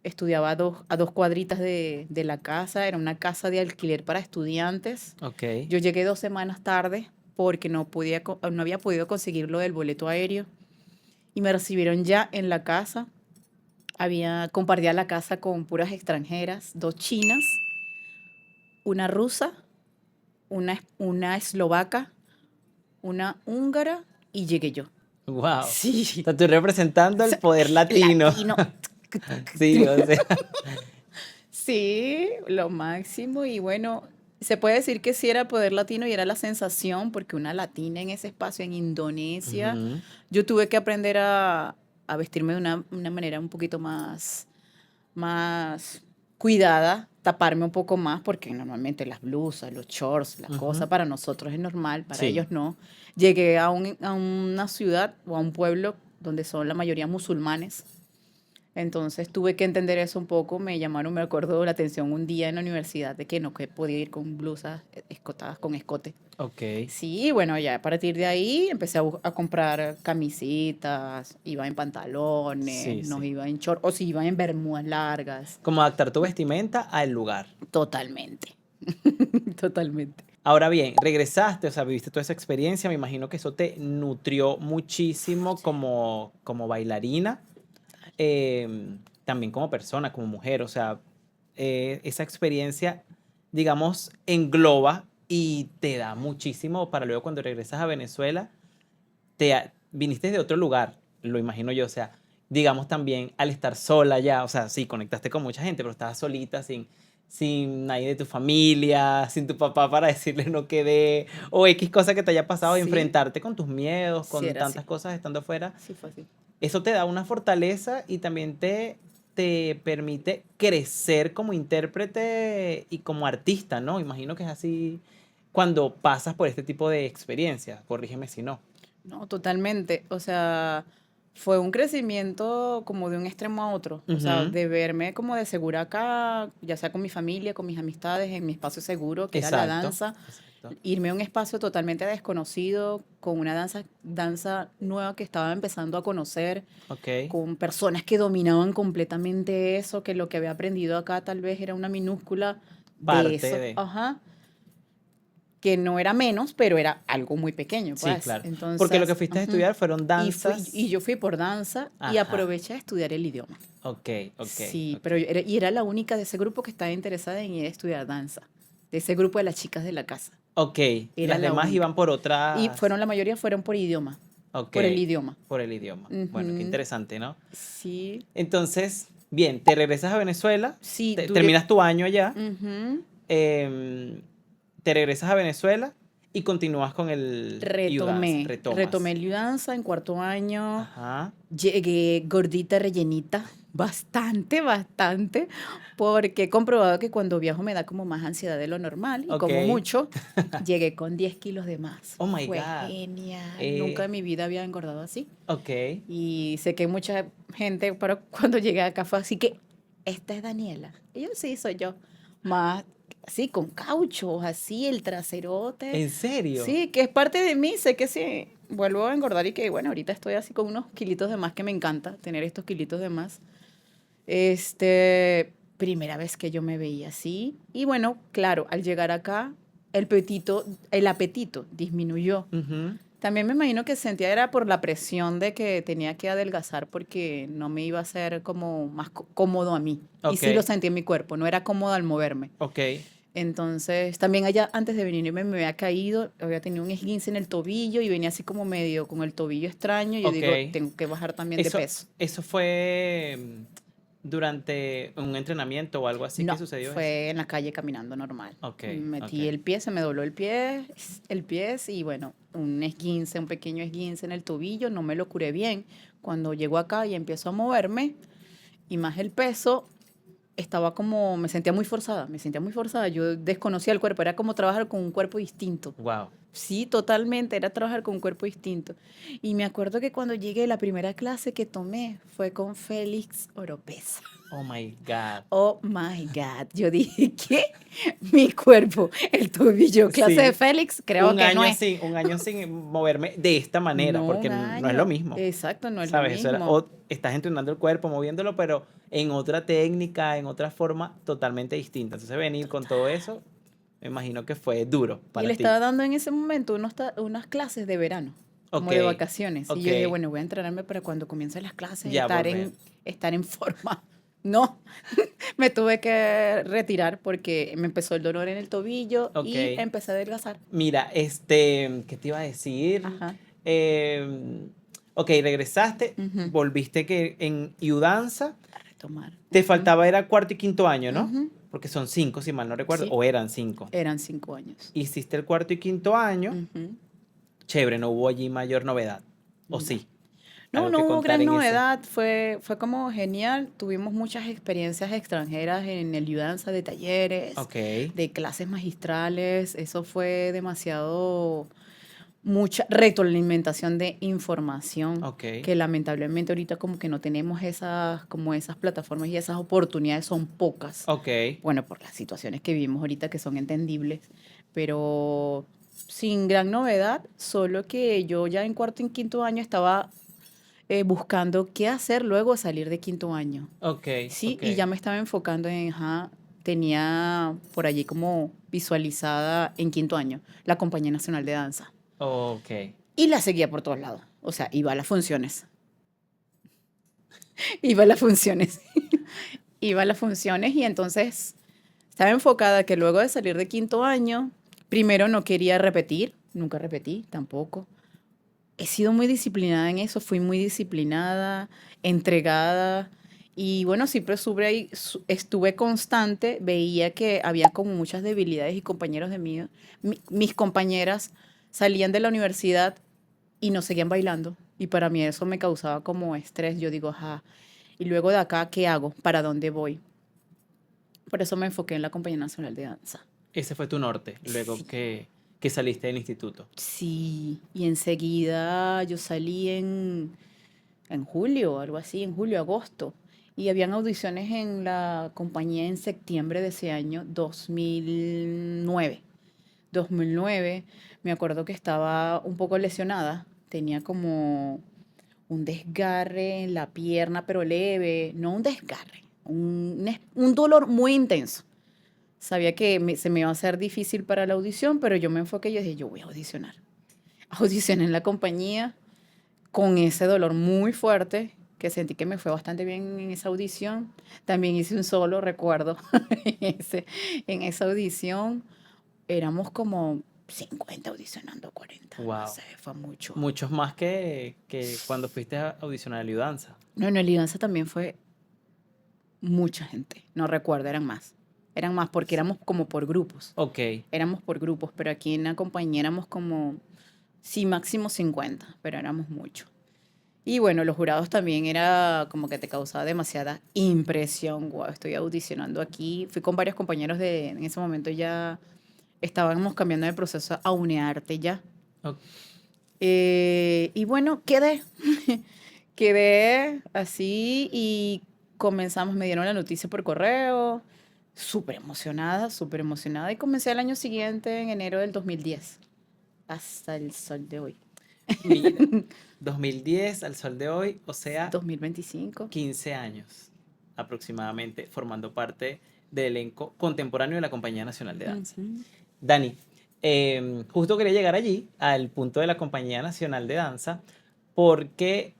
Speaker 1: Estudiaba a dos cuadritas de la casa, era una casa de alquiler para estudiantes.
Speaker 2: Ok,
Speaker 1: Yo llegué 2 semanas tarde porque no había podido conseguir lo del boleto aéreo y me recibieron ya en la casa. Compartía la casa con puras extranjeras, dos chinas, una rusa, una eslovaca, una húngara y llegué yo.
Speaker 2: wow. O
Speaker 1: Sí,
Speaker 2: sea, tú representando el poder latino.
Speaker 1: latino.
Speaker 2: Sí, o sea.
Speaker 1: Sí, lo máximo. Y bueno, se puede decir que sí era poder latino y era la sensación, porque una latina en ese espacio en Indonesia,
Speaker 2: Ujú.
Speaker 1: yo tuve que aprender a vestirme de una manera un poquito más cuidada, taparme un poco más, porque normalmente las blusas, los shorts, las
Speaker 2: Ujú.
Speaker 1: cosas para nosotros es normal, para
Speaker 2: Sí,
Speaker 1: ellos no. Llegué a una ciudad o a un pueblo donde son la mayoría musulmanes. Entonces tuve que entender eso un poco. Me llamaron, me acuerdo la atención un día en la universidad de que no que podía ir con blusas escotadas con escote.
Speaker 2: ok.
Speaker 1: Sí, bueno, ya a partir de ahí empecé a comprar camisitas, iba en pantalones,
Speaker 2: Sí,
Speaker 1: no
Speaker 2: sí.
Speaker 1: iba en short, o si iba en bermudas largas.
Speaker 2: Como adaptar tu vestimenta al lugar.
Speaker 1: Totalmente, totalmente.
Speaker 2: Ahora bien, regresaste, o sea, viviste toda esa experiencia, me imagino que eso te nutrió muchísimo como bailarina, también como persona, como mujer, o sea, esa experiencia, digamos, engloba y te da muchísimo para luego cuando regresas a Venezuela, viniste de otro lugar, lo imagino yo, o sea, digamos también al estar sola ya, o sea, sí, conectaste con mucha gente, pero estabas solita, sin nadie de tu familia, sin tu papá para decirle no quedé, o X cosa que te haya pasado,
Speaker 1: Sí,
Speaker 2: enfrentarte con tus miedos,
Speaker 1: sí
Speaker 2: con
Speaker 1: era así.
Speaker 2: tantas cosas estando afuera,
Speaker 1: Sí fue así.
Speaker 2: eso te da una fortaleza y también te permite crecer como intérprete y como artista, ¿no? Imagino que es así cuando pasas por este tipo de experiencias, corrígeme si no.
Speaker 1: No, totalmente. O sea, fue un crecimiento como de un extremo a otro. O sea,
Speaker 2: Ujú.
Speaker 1: de verme como de segura acá, ya sea con mi familia, con mis amistades, en mi espacio seguro, que era la
Speaker 2: Exacto,
Speaker 1: danza,
Speaker 2: exacto.
Speaker 1: irme a un espacio totalmente desconocido, con una danza nueva que estaba empezando a conocer,
Speaker 2: Ok.
Speaker 1: con personas que dominaban completamente eso, que lo que había aprendido acá tal vez era una minúscula de
Speaker 2: Parte
Speaker 1: eso.
Speaker 2: de.
Speaker 1: Ajá, que no era menos, pero era algo muy pequeño,
Speaker 2: Sí,
Speaker 1: pues.
Speaker 2: claro. Porque lo que
Speaker 1: Entonces,
Speaker 2: fuiste a
Speaker 1: ujú.
Speaker 2: estudiar fueron
Speaker 1: Y
Speaker 2: danzas.
Speaker 1: yo fui por danza y
Speaker 2: Ajá.
Speaker 1: aproveché a estudiar el idioma.
Speaker 2: Ok, ok,
Speaker 1: Sí,
Speaker 2: ok.
Speaker 1: pero y era la única de ese grupo que estaba interesada en ir a estudiar danza, de ese grupo de las chicas de la casa.
Speaker 2: Ok,
Speaker 1: Era
Speaker 2: las
Speaker 1: la
Speaker 2: demás
Speaker 1: única.
Speaker 2: iban por
Speaker 1: Y
Speaker 2: otras.
Speaker 1: la mayoría fueron por idioma.
Speaker 2: Ok,
Speaker 1: por el idioma.
Speaker 2: por el idioma. Bueno, qué
Speaker 1: Ujú.
Speaker 2: interesante, ¿no?
Speaker 1: Sí,
Speaker 2: Entonces, bien, te regresas a Venezuela,
Speaker 1: sí, duré.
Speaker 2: terminas tu año allá,
Speaker 1: Ujú.
Speaker 2: em, te regresas a Venezuela y continúas con el U-Dance,
Speaker 1: Retomé
Speaker 2: retomas.
Speaker 1: el danza en cuarto año.
Speaker 2: Ajá,
Speaker 1: Llegué gordita, rellenita, bastante, bastante, porque he comprobado que cuando viajo me da como más ansiedad de lo normal y como
Speaker 2: ok.
Speaker 1: mucho, llegué con 10 kilos de más.
Speaker 2: Oh my
Speaker 1: Fue
Speaker 2: God.
Speaker 1: genial, nunca
Speaker 2: Eh,
Speaker 1: en mi vida había engordado así.
Speaker 2: ok.
Speaker 1: Y sé que mucha gente, pero cuando llegué acá fue así que, esta es Daniela. Y yo sí, soy yo. Más así, con cauchos, así, el traserote.
Speaker 2: ¿En serio?
Speaker 1: Sí, que es parte de mí. Sé que sí, vuelvo a engordar y que, bueno, ahorita estoy así con unos kilitos de más que me encanta tener estos kilitos de más. Primera vez que yo me veía así. Y bueno, claro, al llegar acá, el apetito disminuyó.
Speaker 2: Ujú,
Speaker 1: También me imagino que sentía era por la presión de que tenía que adelgazar porque no me iba a ser como más cómodo a mí. Y
Speaker 2: ok,
Speaker 1: sí lo sentí en mi cuerpo, no era cómodo al moverme.
Speaker 2: ok.
Speaker 1: Entonces, también allá antes de venirme me había caído, había tenido un esguince en el tobillo y venía así como medio con el tobillo extraño. Yo
Speaker 2: Ok.
Speaker 1: digo, tengo que bajar también de
Speaker 2: Eso,
Speaker 1: peso.
Speaker 2: eso fue durante un entrenamiento o algo así que
Speaker 1: No,
Speaker 2: sucedió eso.
Speaker 1: fue en la calle caminando normal.
Speaker 2: Ok, ok.
Speaker 1: Metí el pie, se me dobló el pie y bueno, un esguince, un pequeño esguince en el tobillo, no me lo curé bien. Cuando llego acá y empiezo a moverme y más el peso, estaba como, me sentía muy forzada, yo desconocía el cuerpo, era como trabajar con un cuerpo distinto.
Speaker 2: Wow.
Speaker 1: Sí, totalmente, era trabajar con un cuerpo distinto. Y me acuerdo que cuando llegué, la primera clase que tomé fue con Félix Oropesa.
Speaker 2: Oh my God.
Speaker 1: Oh my God. Yo dije, ¿qué? Mi cuerpo, el tobillo, clase de
Speaker 2: Sí.
Speaker 1: Félix, creo que no es.
Speaker 2: Un año sin moverme de esta manera,
Speaker 1: No,
Speaker 2: porque
Speaker 1: un
Speaker 2: no es lo
Speaker 1: año.
Speaker 2: mismo.
Speaker 1: Exacto, no es lo
Speaker 2: ¿Sabes? Eso era,
Speaker 1: mismo.
Speaker 2: o estás entrenando el cuerpo, moviéndolo, pero en otra técnica, en otra forma totalmente distinta. Entonces venir con todo
Speaker 1: Total.
Speaker 2: eso, me imagino que fue duro
Speaker 1: Y le
Speaker 2: para ti.
Speaker 1: estaba dando en ese momento unas clases de verano,
Speaker 2: Ok,
Speaker 1: como de vacaciones. Y
Speaker 2: ok,
Speaker 1: yo dije, bueno, voy a entrenarme para cuando comiencen las clases
Speaker 2: ya volver.
Speaker 1: estar en forma. No, me tuve que retirar porque me empezó el dolor en el tobillo
Speaker 2: Ok.
Speaker 1: y empecé a adelgazar.
Speaker 2: Mira, ¿qué te iba a decir?
Speaker 1: Ajá.
Speaker 2: Em, ok, regresaste,
Speaker 1: Ujú.
Speaker 2: volviste que en Iudanza,
Speaker 1: A retomar.
Speaker 2: te
Speaker 1: Ujú,
Speaker 2: faltaba era cuarto y quinto año, ¿no?
Speaker 1: ujú.
Speaker 2: Porque son 5, si mal no recuerdo,
Speaker 1: Sí,
Speaker 2: o eran 5.
Speaker 1: eran 5 años.
Speaker 2: Hiciste el cuarto y quinto año,
Speaker 1: Ujú.
Speaker 2: chévere, no hubo allí mayor novedad. ¿O
Speaker 1: No.
Speaker 2: sí?
Speaker 1: No,
Speaker 2: Algo
Speaker 1: no
Speaker 2: que
Speaker 1: hubo
Speaker 2: contar
Speaker 1: gran
Speaker 2: en ese.
Speaker 1: novedad, fue como genial. Tuvimos muchas experiencias extranjeras en el Yudanza de talleres,
Speaker 2: Ok,
Speaker 1: de clases magistrales. Eso fue demasiado, mucha retroalimentación de información,
Speaker 2: ok,
Speaker 1: que lamentablemente ahorita como que no tenemos como esas plataformas y esas oportunidades son pocas.
Speaker 2: ok,
Speaker 1: Bueno, por las situaciones que vivimos ahorita que son entendibles, pero sin gran novedad, solo que yo ya en cuarto y quinto año estaba buscando qué hacer luego de salir de quinto año.
Speaker 2: ok,
Speaker 1: Sí,
Speaker 2: ok,
Speaker 1: y ya me estaba enfocando tenía por allí como visualizada en quinto año la Compañía Nacional de Danza.
Speaker 2: ok.
Speaker 1: Y la seguía por todos lados. O sea, iba a las funciones. Iba a las funciones. Iba a las funciones y entonces estaba enfocada que luego de salir de quinto año, primero no quería repetir, nunca repetí tampoco. He sido muy disciplinada en eso, fui muy disciplinada, entregada y bueno, siempre estuve constante, veía que había como muchas debilidades y compañeros de mí, mis compañeras salían de la universidad y no seguían bailando y para mí eso me causaba como estrés, yo digo, ajá, y luego de acá, ¿qué hago? ¿Para dónde voy? Por eso me enfoqué en la Compañía Nacional de Danza.
Speaker 2: Ese fue tu norte, luego
Speaker 1: Sí.
Speaker 2: que saliste del instituto.
Speaker 1: Sí, y enseguida yo salí en julio, algo así, en julio, agosto. Y habían audiciones en la compañía en septiembre de ese año, 2009. 2009, me acuerdo que estaba un poco lesionada, tenía como un desgarre en la pierna, pero leve, no un desgarre, un dolor muy intenso. Sabía que se me iba a hacer difícil para la audición, pero yo me enfoqué y yo dije, yo voy a audicionar. Audicioné en la compañía con ese dolor muy fuerte, que sentí que me fue bastante bien en esa audición. También hice un solo, recuerdo, en esa audición. Éramos como 50 audicionando, 40, no
Speaker 2: Wow.
Speaker 1: sé, fue mucho.
Speaker 2: Muchos más que cuando fuiste a audicionar a Liudanza.
Speaker 1: No, en el Alianza también fue mucha gente, no recuerdo, eran más porque éramos como por grupos,
Speaker 2: Ok.
Speaker 1: éramos por grupos, pero aquí en la compañía éramos como, sí, máximo 50, pero éramos muchos. Y bueno, los jurados también era como que te causaba demasiada impresión. Wow, estoy audicionando aquí. Fui con varios compañeros en ese momento ya estábamos cambiando de proceso a UNEARTE ya.
Speaker 2: Ok.
Speaker 1: Y bueno, quedé así y comenzamos, me dieron la noticia por correo, súper emocionada y comencé el año siguiente, en enero del 2010 hasta el sol de hoy,
Speaker 2: Mira, 2010 al sol de hoy, o sea,
Speaker 1: 2025.
Speaker 2: 15 años aproximadamente formando parte del elenco contemporáneo de la Compañía Nacional de Danza.
Speaker 1: Ujú.
Speaker 2: Dani, justo quería llegar allí, al punto de la Compañía Nacional de Danza, porque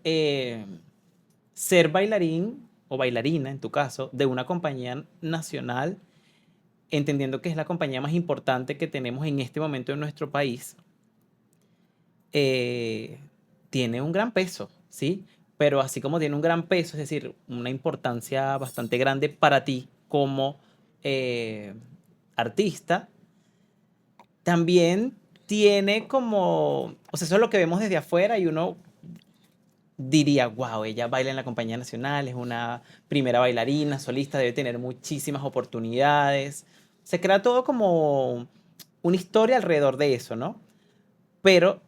Speaker 2: ser bailarín o bailarina, en tu caso, de una compañía nacional, entendiendo que es la compañía más importante que tenemos en este momento en nuestro país, eh, tiene un gran peso, ¿sí? Pero así como tiene un gran peso, es decir, una importancia bastante grande para ti como eh, artista, también tiene como, o sea, eso es lo que vemos desde afuera y uno diría, wow, ella baila en la Compañía Nacional, es una primera bailarina, solista, debe tener muchísimas oportunidades. Se crea todo como una historia alrededor de eso, ¿no? Pero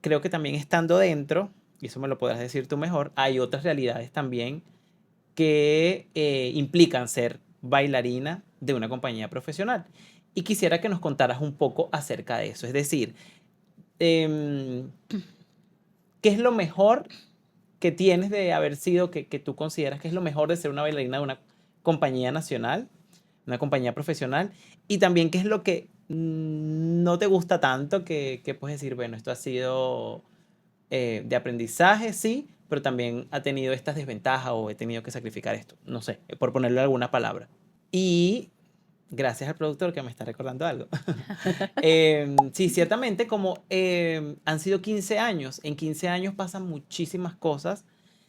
Speaker 2: creo que también estando dentro, y eso me lo podrás decir tú mejor, hay otras realidades también que implican ser bailarina de una compañía profesional. Y quisiera que nos contaras un poco acerca de eso. Es decir, em, ¿qué es lo mejor que tienes de haber sido, que tú consideras que es lo mejor de ser una bailarina de una compañía nacional, una compañía profesional? Y también, ¿qué es lo que no te gusta tanto que puedes decir, bueno, esto ha sido de aprendizaje, sí, pero también ha tenido estas desventajas o he tenido que sacrificar esto? No sé, por ponerle alguna palabra. Y gracias al productor que me está recordando algo. Sí, ciertamente, como han sido 15 años, en 15 años pasan muchísimas cosas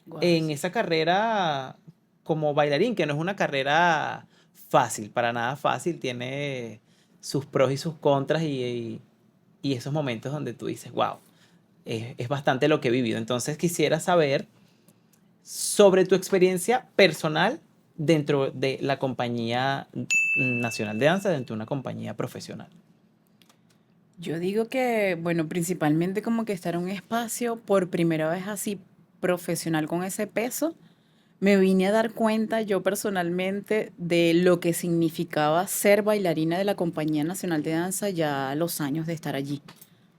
Speaker 1: Guau,
Speaker 2: en
Speaker 1: sí.
Speaker 2: esa carrera como bailarín, que no es una carrera fácil, para nada fácil, tiene sus pros y sus contras y esos momentos donde tú dices, wow, es bastante lo que he vivido. Entonces quisiera saber sobre tu experiencia personal dentro de la Compañía Nacional de Danza, dentro de una compañía profesional.
Speaker 1: Yo digo que, bueno, principalmente como que estar en un espacio por primera vez así profesional con ese peso, me vine a dar cuenta yo personalmente de lo que significaba ser bailarina de la Compañía Nacional de Danza ya a los años de estar allí.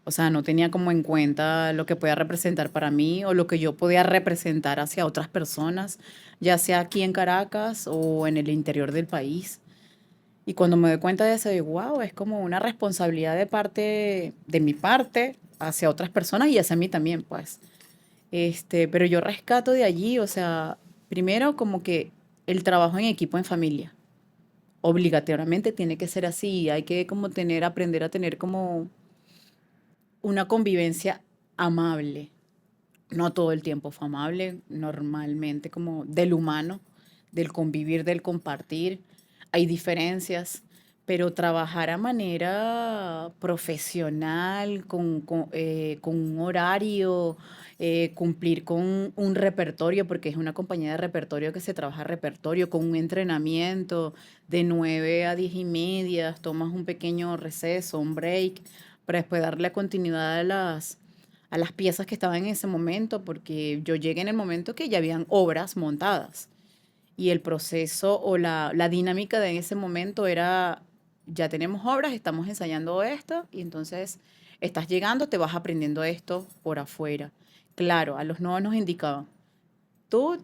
Speaker 1: O sea, no tenía como en cuenta lo que podía representar para mí o lo que yo podía representar hacia otras personas, ya sea aquí en Caracas o en el interior del país. Y cuando me doy cuenta de eso, digo, wow, es como una responsabilidad de mi parte hacia otras personas y hacia mí también, pues. Pero yo rescato de allí, o sea, primero como que el trabajo en equipo en familia. Obligatoriamente tiene que ser así, hay que como aprender a tener como una convivencia amable. No todo el tiempo fue amable, normalmente como del humano, del convivir, del compartir. Hay diferencias, pero trabajar a manera profesional, con un horario, cumplir con un repertorio, porque es una compañía de repertorio que se trabaja repertorio, con un entrenamiento de 9 a 10 y media, tomas un pequeño receso, un break, para después darle continuidad a las piezas que estaban en ese momento, porque yo llegué en el momento que ya habían obras montadas y el proceso o la dinámica de ese momento era, ya tenemos obras, estamos ensayando esto y entonces estás llegando, te vas aprendiendo esto por afuera. Claro, a los nuevos nos indicaban, tú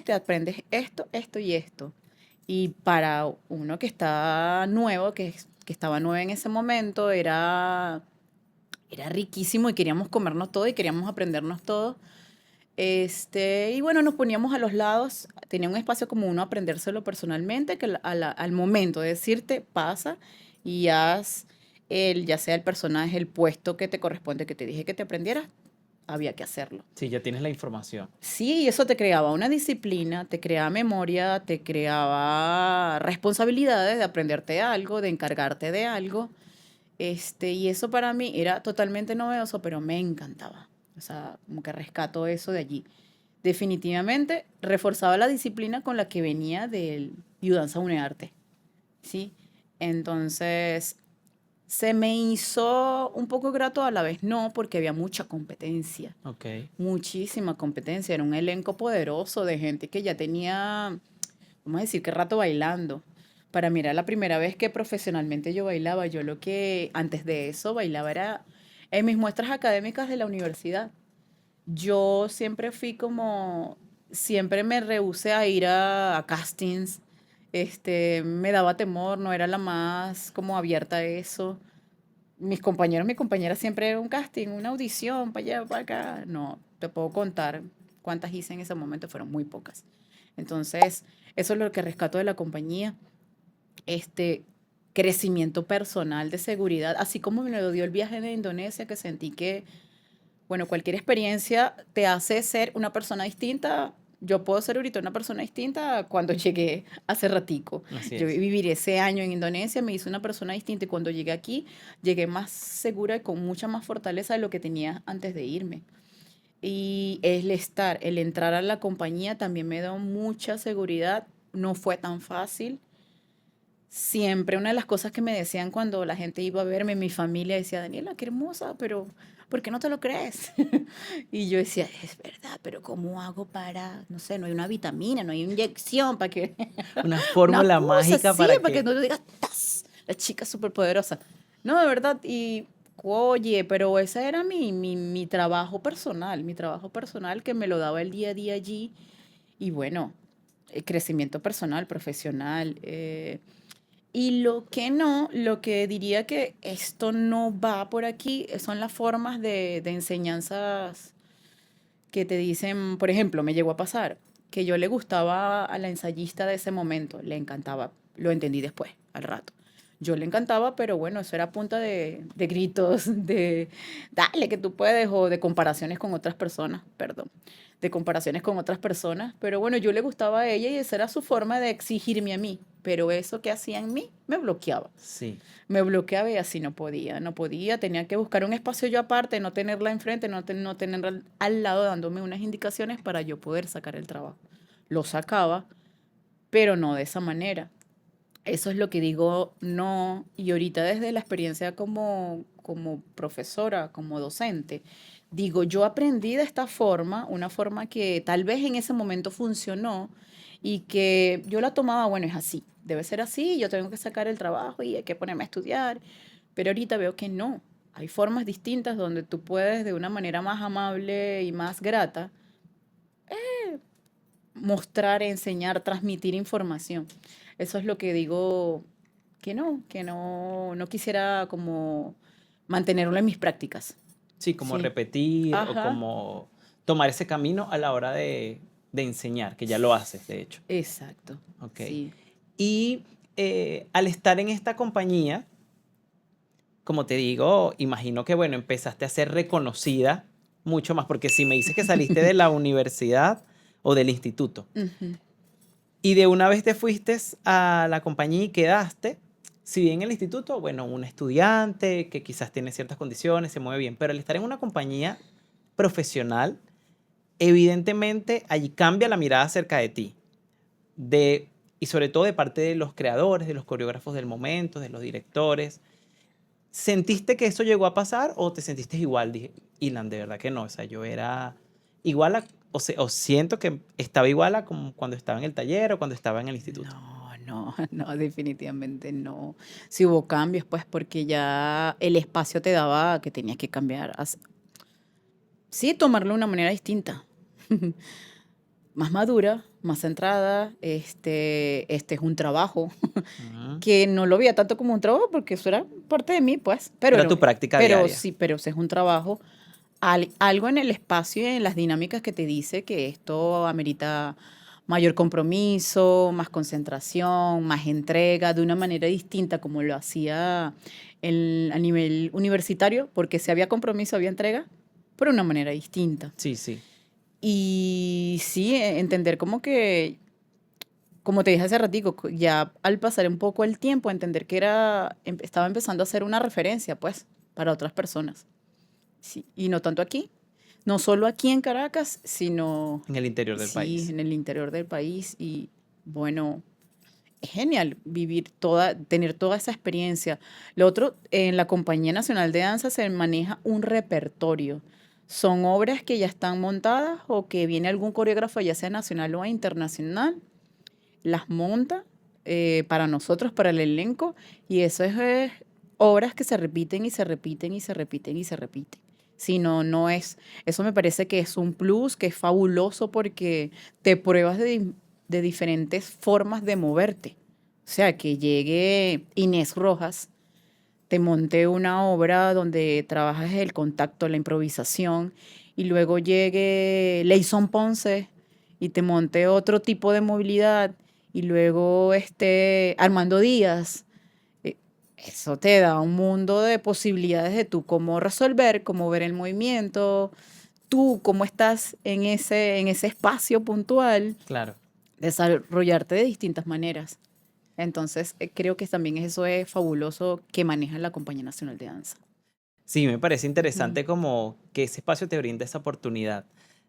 Speaker 1: te aprendes esto, esto y esto. Y para uno que está nuevo, que estaba nuevo en ese momento, era riquísimo y queríamos comernos todo y queríamos aprendernos todo. Y bueno, nos poníamos a los lados, tenía un espacio como uno aprendérselo personalmente, que al momento de decirte, pasa y haz ya sea el personaje, el puesto que te corresponde, que te dije que te aprendieras, había que hacerlo.
Speaker 2: Sí, ya tienes la información.
Speaker 1: Sí, y eso te creaba una disciplina, te creaba memoria, te creaba responsabilidades de aprenderte algo, de encargarte de algo. Y eso para mí era totalmente novedoso, pero me encantaba. O sea, como que rescato eso de allí. Definitivamente reforzaba la disciplina con la que venía del Danza Unearte, ¿sí? Entonces, se me hizo un poco grato a la vez, no, porque había mucha competencia,
Speaker 2: Ok.
Speaker 1: muchísima competencia. Era un elenco poderoso de gente que ya tenía, vamos a decir, que rato bailando. Para mí era la primera vez que profesionalmente yo bailaba. Yo lo que antes de eso bailaba era en mis muestras académicas de la universidad. Yo siempre fui como, siempre me rehusé a ir a castings. Me daba temor, no era la más como abierta a eso. Mis compañeros, mi compañera siempre era un casting, una audición, para allá, para acá. No, te puedo contar cuántas hice en ese momento, fueron muy pocas. Entonces, eso es lo que rescato de la compañía. Este crecimiento personal de seguridad, así como me lo dio el viaje de Indonesia, que sentí que, bueno, cualquier experiencia te hace ser una persona distinta. Yo puedo ser ahorita una persona distinta a cuando llegué hace ratico.
Speaker 2: Así
Speaker 1: Yo
Speaker 2: es.
Speaker 1: viví ese año en Indonesia, me hice una persona distinta y cuando llegué aquí, llegué más segura y con mucha más fortaleza de lo que tenía antes de irme. Y el entrar a la compañía también me dio mucha seguridad. No fue tan fácil. Siempre una de las cosas que me decían cuando la gente iba a verme, mi familia decía, Daniela, qué hermosa, pero ¿por qué no te lo crees? Y yo decía, es verdad, pero ¿cómo hago para, no sé, no hay una vitamina, no hay inyección para que,
Speaker 2: Una
Speaker 1: una
Speaker 2: fórmula
Speaker 1: cosa
Speaker 2: mágica
Speaker 1: así,
Speaker 2: para
Speaker 1: para que
Speaker 2: que...
Speaker 1: no te digas, ¡tas! La chica súper poderosa. No, de verdad, y oye, pero ese era mi trabajo personal que me lo daba el día a día allí. Y bueno, crecimiento personal, profesional. Y lo que no, lo que diría que esto no va por aquí, son las formas de enseñanzas que te dicen, por ejemplo, me llegó a pasar que yo le gustaba a la ensayista de ese momento, le encantaba, lo entendí después, al rato. Yo le encantaba, pero bueno, eso era a punta de gritos, de dale que tú puedes, o de comparaciones con otras personas, perdón, de comparaciones con otras personas. Pero bueno, yo le gustaba a ella y esa era su forma de exigirme a mí. Pero eso que hacía en mí me bloqueaba.
Speaker 2: Sí.
Speaker 1: Me bloqueaba y así no podía, no podía. Tenía que buscar un espacio yo aparte, no tenerla enfrente, no tenerla al lado dándome unas indicaciones para yo poder sacar el trabajo. Lo sacaba, pero no de esa manera. Eso es lo que digo, no. Y ahorita desde la experiencia como profesora, como docente, digo, yo aprendí de esta forma, una forma que tal vez en ese momento funcionó y que yo la tomaba, bueno, es así, debe ser así, yo tengo que sacar el trabajo y hay que ponerme a estudiar, pero ahorita veo que no. Hay formas distintas donde tú puedes de una manera más amable y más grata mostrar, enseñar, transmitir información. Eso es lo que digo que no quisiera como mantenerlo en mis prácticas.
Speaker 2: Sí, como
Speaker 1: Sí.
Speaker 2: repetir o
Speaker 1: Ajá.
Speaker 2: como tomar ese camino a la hora de enseñar, que ya lo haces, de hecho.
Speaker 1: Exacto.
Speaker 2: Ok.
Speaker 1: Sí.
Speaker 2: Y al estar en esta compañía, como te digo, imagino que, bueno, empezaste a ser reconocida mucho más, porque si me dices que saliste de la universidad o del instituto
Speaker 1: Ujú.
Speaker 2: y de una vez te fuiste a la compañía y quedaste, si bien en el instituto, bueno, un estudiante que quizás tiene ciertas condiciones, se mueve bien, pero al estar en una compañía profesional, evidentemente allí cambia la mirada acerca de ti, y sobre todo de parte de los creadores, de los coreógrafos del momento, de los directores. ¿Sentiste que eso llegó a pasar o te sentiste igual? Dije, Ilan, de verdad que no. O sea, yo era igual o siento que estaba igual a como cuando estaba en el taller o cuando estaba en el instituto.
Speaker 1: No, no, no, definitivamente no. Sí hubo cambios, pues, porque ya el espacio te daba que tenías que cambiar. Sí, tomarlo de una manera distinta. Más madura, más centrada. Este es un trabajo
Speaker 2: Ujú.
Speaker 1: que no lo veía tanto como un trabajo porque eso era parte de mí, pues,
Speaker 2: Era tu práctica
Speaker 1: pero
Speaker 2: diaria.
Speaker 1: sí, pero ese es un trabajo, algo en el espacio y en las dinámicas que te dice que esto amerita mayor compromiso, más concentración, más entrega, de una manera distinta como lo hacía a nivel universitario, porque si había compromiso, había entrega, pero de una manera distinta.
Speaker 2: Sí, sí.
Speaker 1: Y sí, entender como que, como te dije hace ratico, ya al pasar un poco el tiempo, entender que estaba empezando a ser una referencia, pues, para otras personas. Sí, y no tanto aquí, no solo aquí en Caracas, sino,
Speaker 2: En el interior del
Speaker 1: sí,
Speaker 2: país.
Speaker 1: en el interior del país. Y bueno, es genial tener toda esa experiencia. Lo otro, en la Compañía Nacional de Danza se maneja un repertorio. Son obras que ya están montadas o que viene algún coreógrafo, ya sea nacional o internacional, las monta para nosotros, para el elenco, y eso es obras que se repiten y se repiten y se repiten y se repiten. Si no, no es, eso me parece que es un plus, que es fabuloso porque te pruebas de diferentes formas de moverte. O sea, que llegue Inés Rojas, te monté una obra donde trabajas el contacto, la improvisación, y luego llegue Leison Ponce y te monté otro tipo de movilidad, y luego Armando Díaz. eh, Eso te da un mundo de posibilidades de tú cómo resolver, cómo ver el movimiento, tú cómo estás en ese espacio puntual,
Speaker 2: Claro.
Speaker 1: desarrollarte de distintas maneras. Entonces, creo que también eso es fabuloso que maneja la Compañía Nacional de Danza.
Speaker 2: Sí, me parece
Speaker 1: Ujú,
Speaker 2: interesante como que ese espacio te brinda esa oportunidad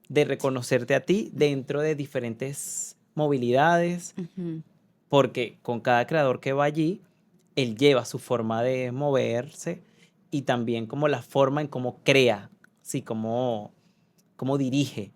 Speaker 2: de reconocerte a ti dentro de diferentes movilidades,
Speaker 1: ujú.
Speaker 2: porque con cada creador que va allí, él lleva su forma de moverse y también como la forma en cómo crea, sí, cómo dirige.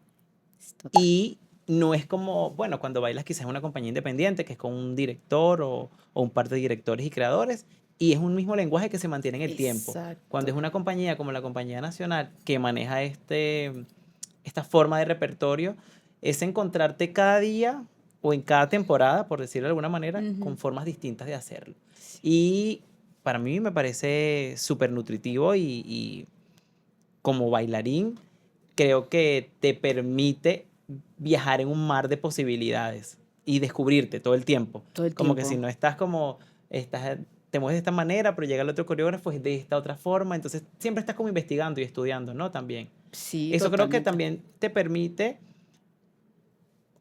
Speaker 1: Es total.
Speaker 2: Y no es como, bueno, cuando bailas quizás en una compañía independiente, que es con un director o un par de directores y creadores, y es un mismo lenguaje que se mantiene en el tiempo. Cuando
Speaker 1: Exacto.
Speaker 2: es una compañía como la Compañía Nacional, que maneja esta forma de repertorio, es encontrarte cada día o en cada temporada, por decirlo de alguna manera,
Speaker 1: Ujú.
Speaker 2: con formas distintas de hacerlo.
Speaker 1: Sí.
Speaker 2: Y para mí me parece súper nutritivo y como bailarín, creo que te permite viajar en un mar de posibilidades y descubrirte todo el tiempo.
Speaker 1: Todo el
Speaker 2: Como que si
Speaker 1: tiempo.
Speaker 2: no estás como, te mueves de esta manera, pero llega el otro coreógrafo es de esta otra forma, entonces siempre estás como investigando y estudiando, ¿no? También.
Speaker 1: Sí,
Speaker 2: Eso creo que
Speaker 1: totalmente.
Speaker 2: también te permite,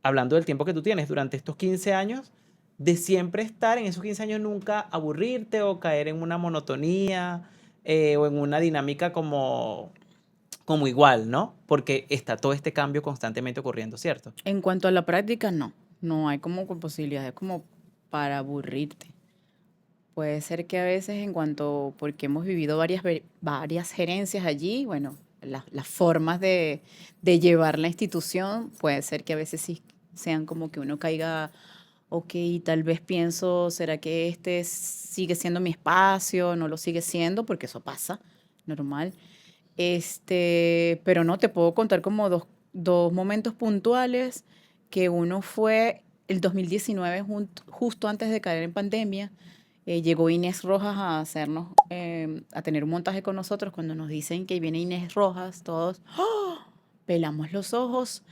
Speaker 2: hablando del tiempo que tú tienes durante estos 15 años, de siempre estar en esos 15 años, nunca aburrirte o caer en una monotonía o en una dinámica como igual, ¿no? Porque está todo este cambio constantemente ocurriendo, ¿cierto?
Speaker 1: En cuanto a la práctica, no. No hay como posibilidades como para aburrirte. Puede ser que a veces porque hemos vivido varias gerencias allí, bueno, las formas de llevar la institución, puede ser que a veces sí sean como que uno caiga, ok, tal vez pienso, ¿será que este sigue siendo mi espacio? No lo sigue siendo, porque eso pasa, normal. Pero no, te puedo contar como dos momentos puntuales, que uno fue el 2019, justo antes de caer en pandemia. Llegó Inés Rojas a a tener un montaje con nosotros. Cuando nos dicen que viene Inés Rojas, todos pelamos los ojos.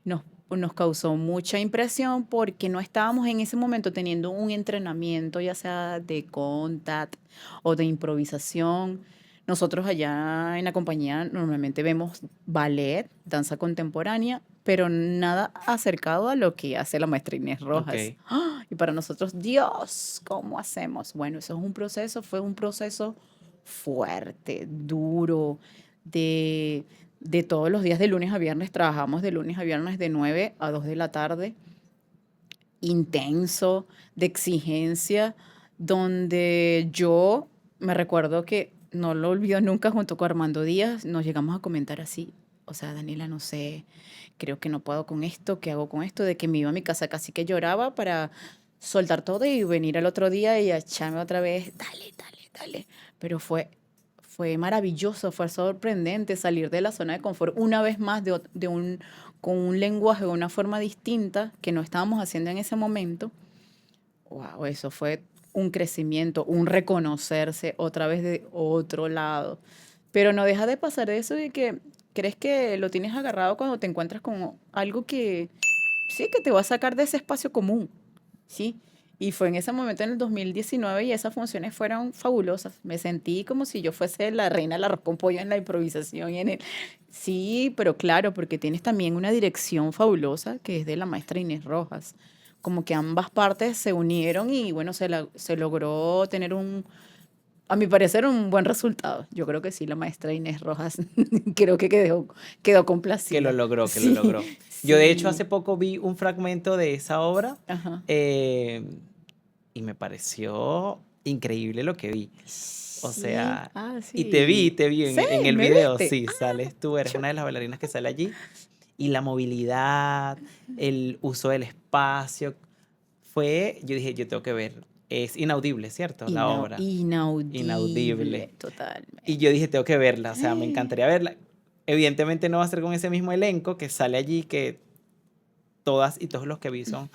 Speaker 1: Nos causó mucha impresión porque no estábamos en ese momento teniendo un entrenamiento, ya sea de contact o de improvisación. Nosotros allá en la compañía normalmente vemos ballet, danza contemporánea, pero nada acercado a lo que hace la maestra Inés Rojas.
Speaker 2: Ok.
Speaker 1: ¡Ah! Y para nosotros, Dios, ¿cómo hacemos? Bueno, eso es un proceso, fue un proceso fuerte, duro, de, de todos los días de lunes a viernes. Trabajamos de lunes a viernes de 9 a 2 de la tarde, intenso, de exigencia, donde yo me recuerdo que no lo olvido nunca, junto con Armando Díaz, nos llegamos a comentar así, o sea, Daniela, no sé, creo que no puedo con esto, ¿qué hago con esto? De que me iba a mi casa casi que lloraba para soltar todo y venir al otro día y echarme otra vez, dale, dale, dale. Pero fue maravilloso, fue sorprendente salir de la zona de confort una vez más con un lenguaje, una forma distinta que no estábamos haciendo en ese momento. Wow, eso fue un crecimiento, un reconocerse otra vez de otro lado. Pero no deja de pasar eso de que crees que lo tienes agarrado cuando te encuentras con algo sí, que te va a sacar de ese espacio común, ¿sí? Y fue en ese momento, en el 2019, y esas funciones fueron fabulosas. Me sentí como si yo fuese la reina del arroz con pollo en la improvisación y en el... Sí, pero claro, porque tienes también una dirección fabulosa que es de la maestra Inés Rojas. Como que ambas partes se unieron y bueno, se logró tener a mi parecer, un buen resultado. Yo creo que sí, la maestra Inés Rojas creo que quedó
Speaker 2: Que lo
Speaker 1: complacida.
Speaker 2: logró, que lo
Speaker 1: Sí,
Speaker 2: logró. Yo de hecho
Speaker 1: sí.
Speaker 2: hace poco vi un fragmento de esa obra
Speaker 1: Ajá.
Speaker 2: eh, y me pareció increíble lo que vi. O
Speaker 1: Sí,
Speaker 2: sea, y
Speaker 1: sí.
Speaker 2: te vi
Speaker 1: Sí,
Speaker 2: en el
Speaker 1: ¿me
Speaker 2: video,
Speaker 1: viste?
Speaker 2: sí, sales tú, eres
Speaker 1: Chu-
Speaker 2: una de las bailarinas que sale allí. Y la movilidad, el uso del espacio, yo dije, yo tengo que ver. Es inaudible, ¿cierto? La obra.
Speaker 1: Inaudible,
Speaker 2: Inaudible. Y
Speaker 1: totalmente.
Speaker 2: yo dije, tengo que verla, o sea, me encantaría verla. Evidentemente no va a ser con ese mismo elenco que sale allí, que todas y todos los que vi son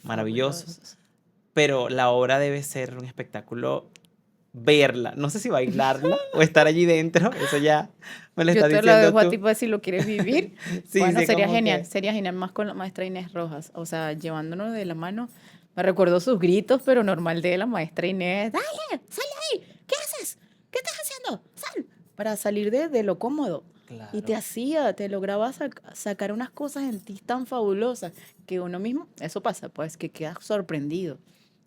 Speaker 2: maravillosos,
Speaker 1: Fabulosos.
Speaker 2: pero la obra debe ser un espectáculo verla. No sé si bailarla o estar allí dentro, eso ya me lo
Speaker 1: Yo
Speaker 2: estás
Speaker 1: te lo
Speaker 2: diciendo
Speaker 1: dejo a ti
Speaker 2: tú.
Speaker 1: para si lo quieres vivir.
Speaker 2: Sí,
Speaker 1: Bueno,
Speaker 2: sí, como que...
Speaker 1: sería genial más con la maestra Inés Rojas, o sea, llevándonos de la mano. Me recordó sus gritos, pero normal de la maestra Inés. ¡Dale! ¡Sal de ahí! ¿Qué haces? ¿Qué estás haciendo? ¡Sal! Para salir de lo cómodo. Y te
Speaker 2: Claro,
Speaker 1: hacía, te lograba sacar unas cosas en ti tan fabulosas que uno mismo, eso pasa, pues, que quedas sorprendido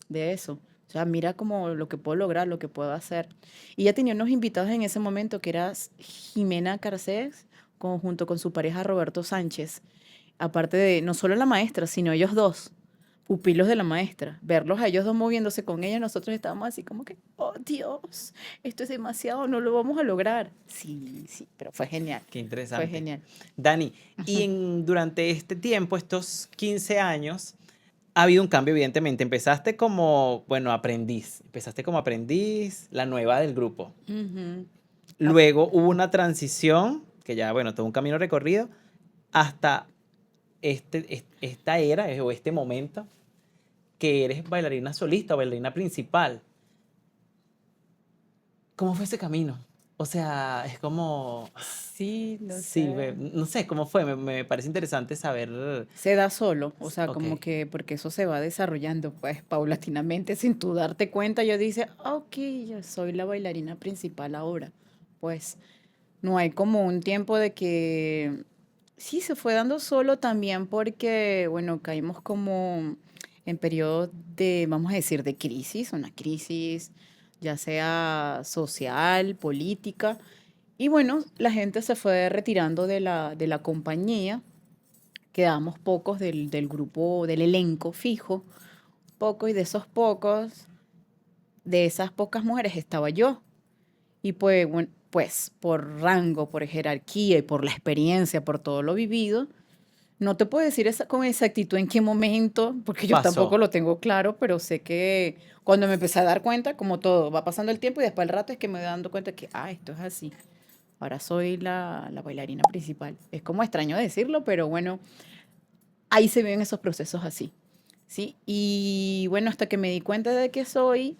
Speaker 1: de eso. O sea, mira como lo que puedo lograr, lo que puedo hacer. Y ella tenía unos invitados en ese momento que era Jimena Carcés, junto con su pareja Roberto Sánchez. Aparte de no solo la maestra, sino ellos dos, pupilos de la maestra. Verlos a ellos dos moviéndose con ella, nosotros estábamos así como que, oh Dios, esto es demasiado, no lo vamos a lograr. Sí, sí, pero fue genial,
Speaker 2: qué
Speaker 1: fue
Speaker 2: interesante.
Speaker 1: genial.
Speaker 2: Dani, y
Speaker 1: Ujú.
Speaker 2: durante este tiempo, estos 15 años, ha habido un cambio, evidentemente. Empezaste como, bueno, aprendiz. Empezaste como aprendiz, la nueva del grupo.
Speaker 1: Ujú. Ah,
Speaker 2: Luego hubo una transición, que ya, bueno, todo un camino recorrido, hasta esta era o este momento que eres bailarina solista o bailarina principal. ¿Cómo fue ese camino? O sea, es como,
Speaker 1: sí, no
Speaker 2: sí,
Speaker 1: sé.
Speaker 2: no sé cómo fue, me parece interesante saber,
Speaker 1: Se da solo, o sea,
Speaker 2: ok,
Speaker 1: como que porque eso se va desarrollando, pues paulatinamente, sin tú darte cuenta, yo dice, "Ah, ok, yo soy la bailarina principal ahora". Pues no hay como un tiempo de que sí se fue dando solo también porque, bueno, caímos como en periodos de, vamos a decir, de crisis, una crisis ya sea social, política, y bueno, la gente se fue retirando de la compañía, quedamos pocos del grupo, del elenco fijo, pocos, y de esos pocos, de esas pocas mujeres estaba yo. Y pues, bueno, pues por rango, por jerarquía y por la experiencia, por todo lo vivido, no te puedo decir con exactitud en qué momento, porque yo tampoco
Speaker 2: pasó.
Speaker 1: lo tengo claro, pero sé que cuando me empecé a dar cuenta, como todo, va pasando el tiempo y después el rato es que me voy dando cuenta que, esto es así. Ahora soy la bailarina principal. Es como extraño decirlo, pero bueno, ahí se ven esos procesos así, ¿sí? Y bueno, hasta que me di cuenta de que soy,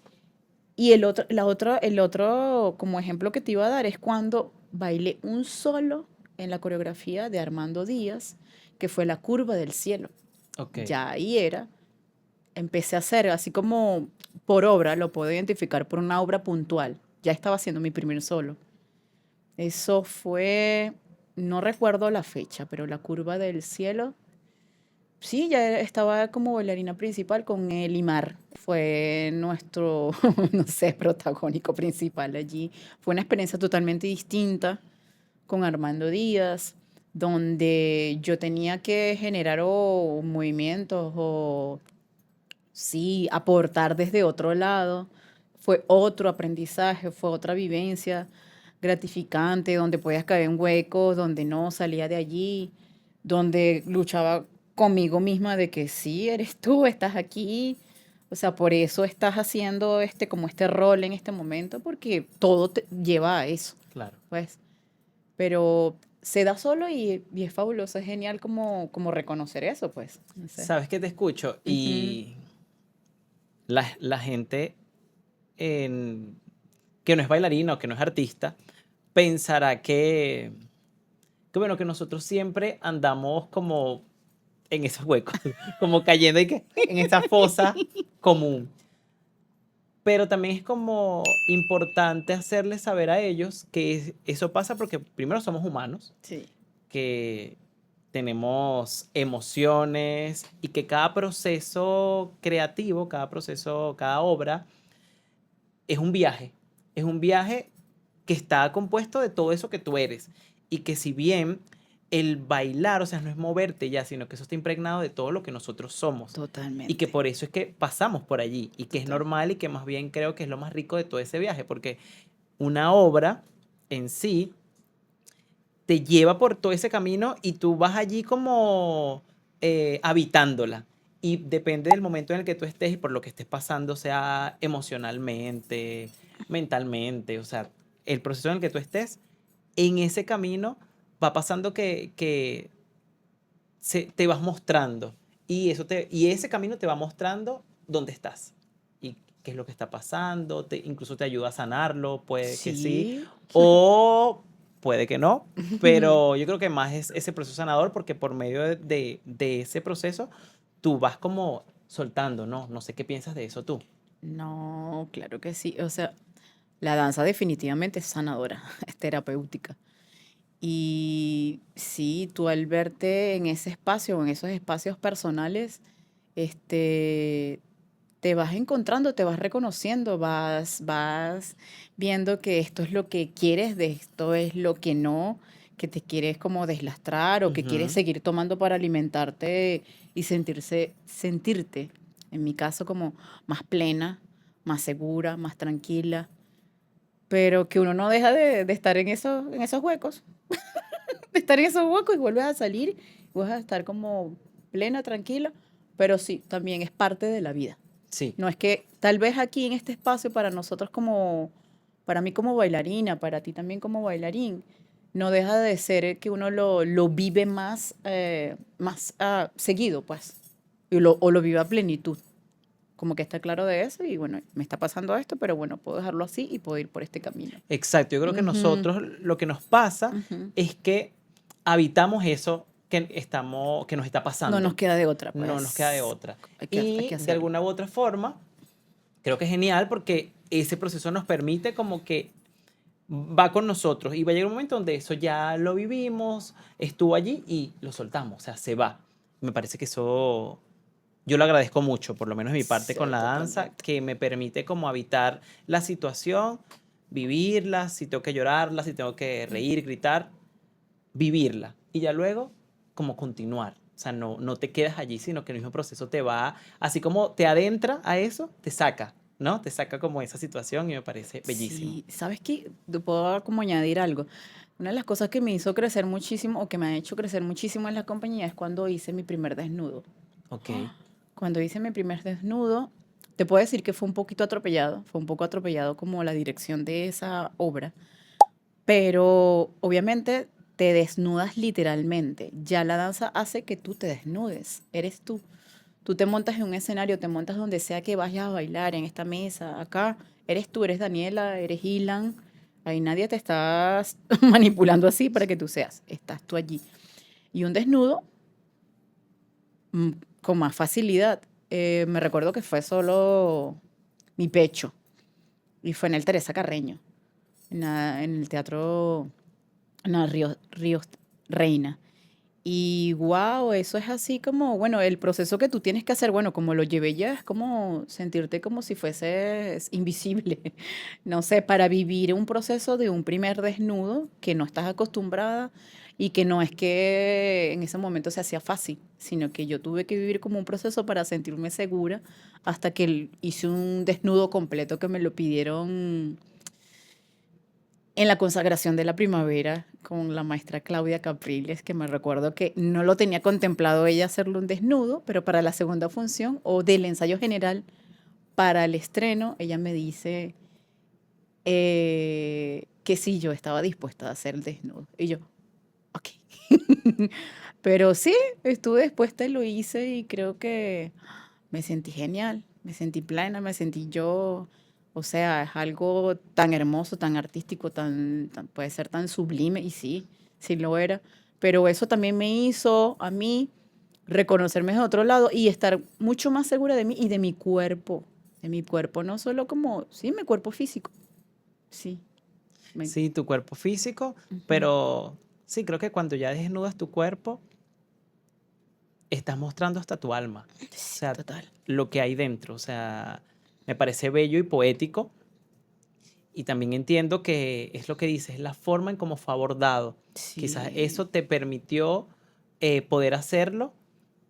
Speaker 1: y el otro como ejemplo que te iba a dar es cuando bailé un solo en la coreografía de Armando Díaz, que fue La Curva del Cielo.
Speaker 2: Ok,
Speaker 1: Ya ahí empecé a hacer, así como por obra, lo puedo identificar por una obra puntual. Ya estaba haciendo mi primer solo. Eso fue, no recuerdo la fecha, pero La Curva del Cielo. Sí, ya estaba como bailarina principal con Elimar. Fue nuestro, no sé, protagónico principal allí. Fue una experiencia totalmente distinta con Armando Díaz, donde yo tenía que generar movimientos o, sí, aportar desde otro lado. Fue otro aprendizaje, fue otra vivencia gratificante, donde podías caer en huecos, donde no salía de allí, donde luchaba conmigo misma de que sí, eres tú, estás aquí. O sea, por eso estás haciendo como este rol en este momento, porque todo te lleva a eso,
Speaker 2: claro.
Speaker 1: pues. Pero se da solo y es fabuloso, es genial como reconocer eso, pues. No sé.
Speaker 2: Sabes que te escucho
Speaker 1: Ujú.
Speaker 2: y la gente que no es bailarina o que no es artista pensará que bueno, que nosotros siempre andamos como en esos huecos, como cayendo y que en esa fosa común. Pero también es como importante hacerles saber a ellos que eso pasa porque primero somos humanos,
Speaker 1: Sí,
Speaker 2: que tenemos emociones y que cada proceso creativo, cada proceso, cada obra es un viaje que está compuesto de todo eso que tú eres y que si bien el bailar, o sea, no es moverte ya, sino que eso está impregnado de todo lo que nosotros somos y que
Speaker 1: totalmente.
Speaker 2: por eso es que pasamos por allí y que es
Speaker 1: Total.
Speaker 2: normal y que más bien creo que es lo más rico de todo ese viaje, porque una obra en sí te lleva por todo ese camino y tú vas allí como habitándola. Y depende del momento en el que tú estés y por lo que estés pasando, sea emocionalmente, mentalmente, o sea, el proceso en el que tú estés, en ese camino va pasando que te vas mostrando y ese camino te va mostrando dónde estás y qué es lo que está pasando, incluso te ayuda a sanarlo, puede que sí,
Speaker 1: Sí.
Speaker 2: o puede que no, pero yo creo que más es ese proceso sanador porque por medio de ese proceso tú vas como soltando, ¿no? No sé qué piensas de eso tú.
Speaker 1: No, claro que sí. O sea, la danza definitivamente es sanadora, es terapéutica. Y sí, tú al verte en ese espacio o en esos espacios personales, este, te vas encontrando, te vas reconociendo, vas viendo que esto es lo que quieres, de esto es lo que no, que te quieres como deslastrar o que quieres
Speaker 2: Ujú,
Speaker 1: seguir tomando para alimentarte y sentirte, en mi caso, como más plena, más segura, más tranquila, pero que uno no deja de estar en esos huecos, de estar en esos huecos y vuelves a salir, y vuelves a estar como plena, tranquila, pero sí, también es parte de la vida.
Speaker 2: sí,
Speaker 1: No es que tal vez aquí en este espacio para nosotros como, para mí como bailarina, para ti también como bailarín, no deja de ser que uno lo vive más, más seguido, pues, o lo vive a plenitud. Como que está claro de eso y bueno, me está pasando esto, pero bueno, puedo dejarlo así y puedo ir por este camino.
Speaker 2: exacto. Yo creo que
Speaker 1: Ujú,
Speaker 2: nosotros lo que nos pasa
Speaker 1: ujú.
Speaker 2: es que habitamos eso que nos está
Speaker 1: No nos
Speaker 2: pasando.
Speaker 1: queda de otra,
Speaker 2: No nos queda de
Speaker 1: pues
Speaker 2: otra.
Speaker 1: hay que
Speaker 2: Y de
Speaker 1: hacerlo.
Speaker 2: alguna u otra forma, creo que es genial porque ese proceso nos permite como que va con nosotros y va a llegar un momento donde eso ya lo vivimos, estuvo allí y lo soltamos, o sea, se va. Me parece que eso yo lo agradezco mucho, por lo menos de mi parte
Speaker 1: Sí,
Speaker 2: con la danza,
Speaker 1: totalmente.
Speaker 2: que me permite como habitar la situación, vivirla, si tengo que llorarla, si tengo que reír, gritar, vivirla y ya luego como continuar. O sea, no te quedas allí, sino que el mismo proceso te va, así como te adentra a eso, te saca, ¿no? Te saca como esa situación y me parece bellísimo.
Speaker 1: Sí, ¿sabes qué? Te puedo como añadir algo. Una de las cosas que me hizo crecer muchísimo o que me ha hecho crecer muchísimo en la compañía es cuando hice mi primer desnudo.
Speaker 2: Ok.
Speaker 1: Cuando hice mi primer desnudo, te puedo decir que fue un poquito atropellado, fue un poco atropellado como la dirección de esa obra, pero obviamente te desnudas literalmente. Ya la danza hace que tú te desnudes, eres tú. Tú te montas en un escenario, te montas donde sea que vayas a bailar, en esta mesa, acá, eres tú, eres Daniela, eres Ilan. Ahí nadie te está manipulando así para que tú seas, estás tú allí. Y un desnudo mm, con más facilidad. Me recuerdo que fue solo mi pecho y fue en el Teresa Carreño, en el teatro no, Ríos Reina. Y wow, eso es así como, bueno, el proceso que tú tienes que hacer, bueno, como lo llevé ya, es como sentirte como si fueses invisible, no sé, para vivir un proceso de un primer desnudo que no estás acostumbrada y que no es que en ese momento se hacía fácil, sino que yo tuve que vivir como un proceso para sentirme segura hasta que hice un desnudo completo que me lo pidieron en la consagración de la primavera con la maestra Claudia Capriles, que me recuerdo que no lo tenía contemplado ella hacerlo un desnudo, pero para la segunda función o del ensayo general para el estreno, ella me dice que sí, yo estaba dispuesta a hacer el desnudo. Y yo, ok. Pero sí, estuve dispuesta y lo hice y creo que me sentí genial, me sentí plena, me sentí yo, o sea, es algo tan hermoso, tan artístico, puede ser tan sublime, y sí, sí lo era, pero eso también me hizo a mí reconocerme de otro lado y estar mucho más segura de mí y de mi cuerpo. De mi cuerpo, no solo como, sí, mi cuerpo físico. Sí. me-
Speaker 2: Sí, tu cuerpo físico,
Speaker 1: Ujú.
Speaker 2: pero sí, creo que cuando ya desnudas tu cuerpo, estás mostrando hasta tu alma. O
Speaker 1: Sí,
Speaker 2: sea,
Speaker 1: total.
Speaker 2: lo que hay dentro. O sea, me parece bello y poético. Y también entiendo que es lo que dices, es la forma en cómo fue abordado. Quizás
Speaker 1: Sí,
Speaker 2: eso te permitió poder hacerlo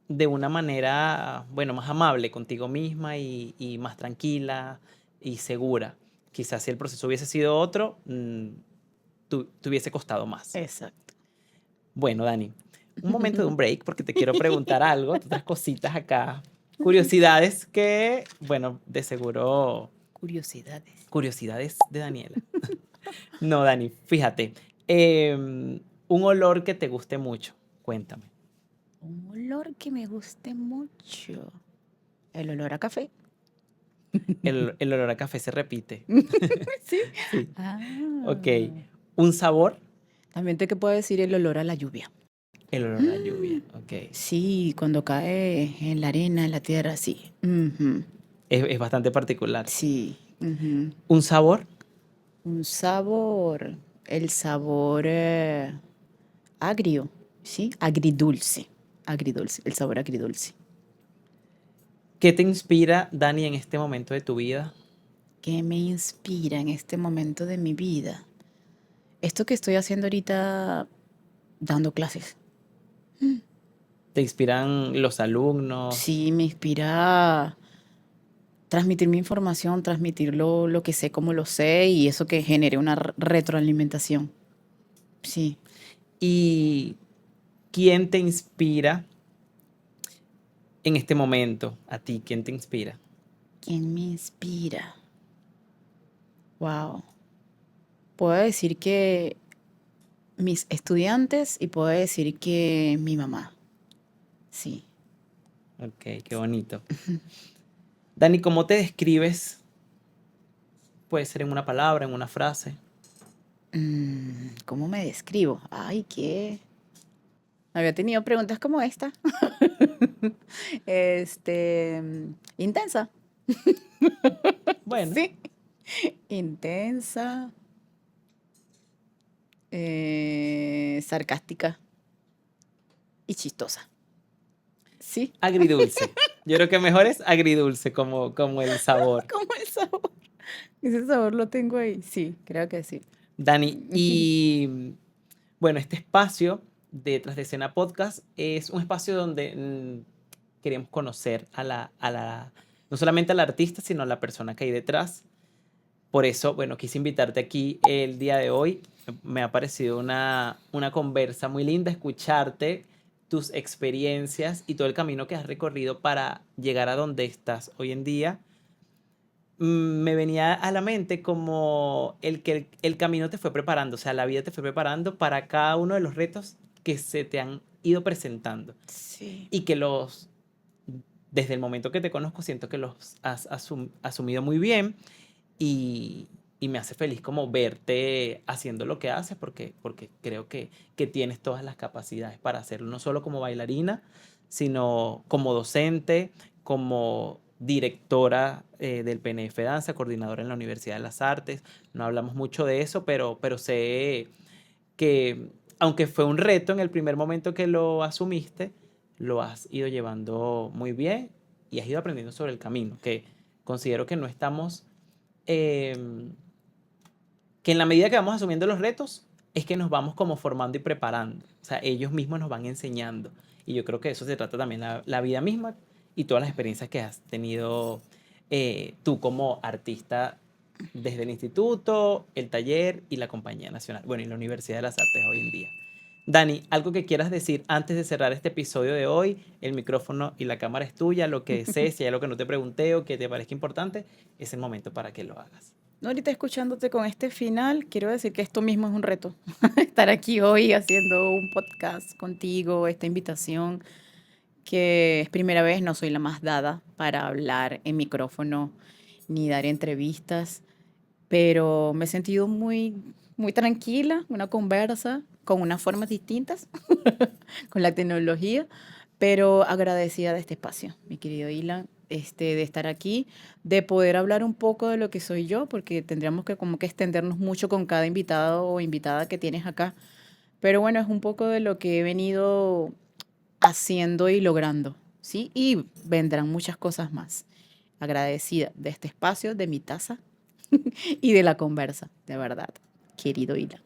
Speaker 2: de una manera, bueno, más amable contigo misma y más tranquila y segura. Quizás si el proceso hubiese sido otro, te hubiese costado más.
Speaker 1: exacto.
Speaker 2: Bueno, Dani, un momento de un break porque te quiero preguntar algo, otras cositas acá, curiosidades que, bueno, de seguro,
Speaker 1: Curiosidades.
Speaker 2: curiosidades de Daniela. No, Dani, fíjate, un olor que te guste mucho, cuéntame.
Speaker 1: Un olor que me guste mucho. El olor a café.
Speaker 2: El olor a café se repite.
Speaker 1: Sí.
Speaker 2: Sí. Ok.
Speaker 1: Ah.
Speaker 2: Un sabor,
Speaker 1: También te que puedo decir el olor a la lluvia.
Speaker 2: el olor a lluvia. Ok.
Speaker 1: Sí, cuando cae en la arena, en la tierra, sí. Ujú.
Speaker 2: Es bastante particular.
Speaker 1: Sí. Ujú.
Speaker 2: Un sabor,
Speaker 1: Un sabor, el sabor agrio, ¿sí? Agridulce. Agridulce, el sabor agridulce.
Speaker 2: ¿qué te inspira, Dani, en este momento de tu vida?
Speaker 1: ¿Qué me inspira en este momento de mi vida? Esto que estoy haciendo ahorita dando clases.
Speaker 2: ¿Te inspiran los alumnos?
Speaker 1: Sí, me inspira transmitir mi información, transmitir lo que sé, como lo sé, y eso que genere una retroalimentación. Sí.
Speaker 2: ¿Y quién te inspira en este momento? ¿A ti? ¿Quién te inspira?
Speaker 1: ¿Quién me inspira? Wow. Puedo decir que mis estudiantes y puedo decir que mi mamá. Sí.
Speaker 2: Ok, qué bonito. Dani, ¿cómo te describes? Puede ser en una palabra, en una frase.
Speaker 1: ¿Cómo me describo? Ay, qué. Había tenido preguntas como esta. Intensa.
Speaker 2: Bueno,
Speaker 1: Sí. Intensa. Sarcástica y chistosa. Sí.
Speaker 2: agridulce. Yo creo que mejor es agridulce como el sabor.
Speaker 1: Como el sabor. Ese sabor lo tengo ahí. Sí, creo que sí.
Speaker 2: Dani, y bueno, este espacio de Tras de Escena Podcast es un espacio donde queremos conocer no solamente a la artista, sino a la persona que hay detrás. Por eso, bueno, quise invitarte aquí el día de hoy. Me ha parecido una conversa muy linda escucharte, tus experiencias y todo el camino que has recorrido para llegar a donde estás hoy en día. Me venía a la mente como el que el camino te fue preparando, o sea, la vida te fue preparando para cada uno de los retos que se te han ido presentando
Speaker 1: Sí.
Speaker 2: y que desde el momento que te conozco, siento que los has asumido muy bien y, y me hace feliz como verte haciendo lo que haces porque creo que tienes todas las capacidades para hacerlo, no solo como bailarina, sino como docente, como directora del PNF Danza, coordinadora en la Universidad de las Artes. No hablamos mucho de eso, pero sé que aunque fue un reto en el primer momento que lo asumiste, lo has ido llevando muy bien y has ido aprendiendo sobre el camino, que considero que no estamos eh, que en la medida que vamos asumiendo los retos, es que nos vamos como formando y preparando. O sea, ellos mismos nos van enseñando. Y yo creo que de eso se trata también la vida misma y todas las experiencias que has tenido tú como artista desde el instituto, el taller y la Compañía Nacional, bueno, y la Universidad de las Artes hoy en día. Dani, algo que quieras decir antes de cerrar este episodio de hoy, el micrófono y la cámara es tuya, lo que desees, si hay algo que no te pregunté o que te parezca importante, es el momento para que lo hagas.
Speaker 1: No, ahorita escuchándote con este final, quiero decir que esto mismo es un reto. Estar aquí hoy haciendo un podcast contigo, esta invitación, que es primera vez, no soy la más dada para hablar en micrófono ni dar entrevistas, pero me he sentido muy, muy tranquila, una conversa con unas formas distintas, con la tecnología, pero agradecida de este espacio, mi querido Ilan, de estar aquí, de poder hablar un poco de lo que soy yo, porque tendríamos que como que extendernos mucho con cada invitado o invitada que tienes acá. Pero bueno, es un poco de lo que he venido haciendo y logrando, ¿sí? Y vendrán muchas cosas más. Agradecida de este espacio, de mi taza y de la conversa, de verdad, querido Ilan.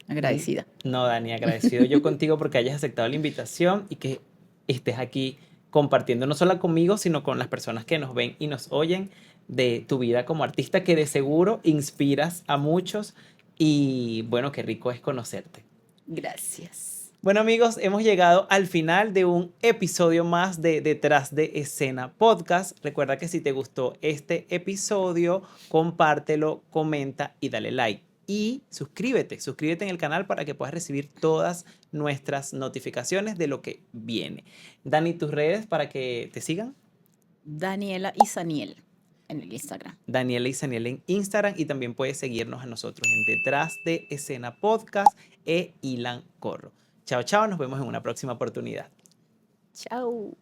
Speaker 2: Mm,
Speaker 1: Agradecida.
Speaker 2: No, Dani, agradecido yo contigo porque hayas aceptado la invitación y que estés aquí compartiendo no solo conmigo, sino con las personas que nos ven y nos oyen de tu vida como artista, que de seguro inspiras a muchos y bueno, qué rico es conocerte.
Speaker 1: Gracias.
Speaker 2: Bueno amigos, hemos llegado al final de un episodio más de Detrás de Escena Podcast. Recuerda que si te gustó este episodio, compártelo, comenta y dale like. Y suscríbete en el canal para que puedas recibir todas nuestras notificaciones de lo que viene. Dani, tus redes para que te sigan.
Speaker 1: Daniela y Saniel en el Instagram.
Speaker 2: Daniela y Saniel en Instagram y también puedes seguirnos a nosotros en Detrás de Escena Podcast e Ilan Corro. Chao, chao, nos vemos en una próxima oportunidad.
Speaker 1: Chao.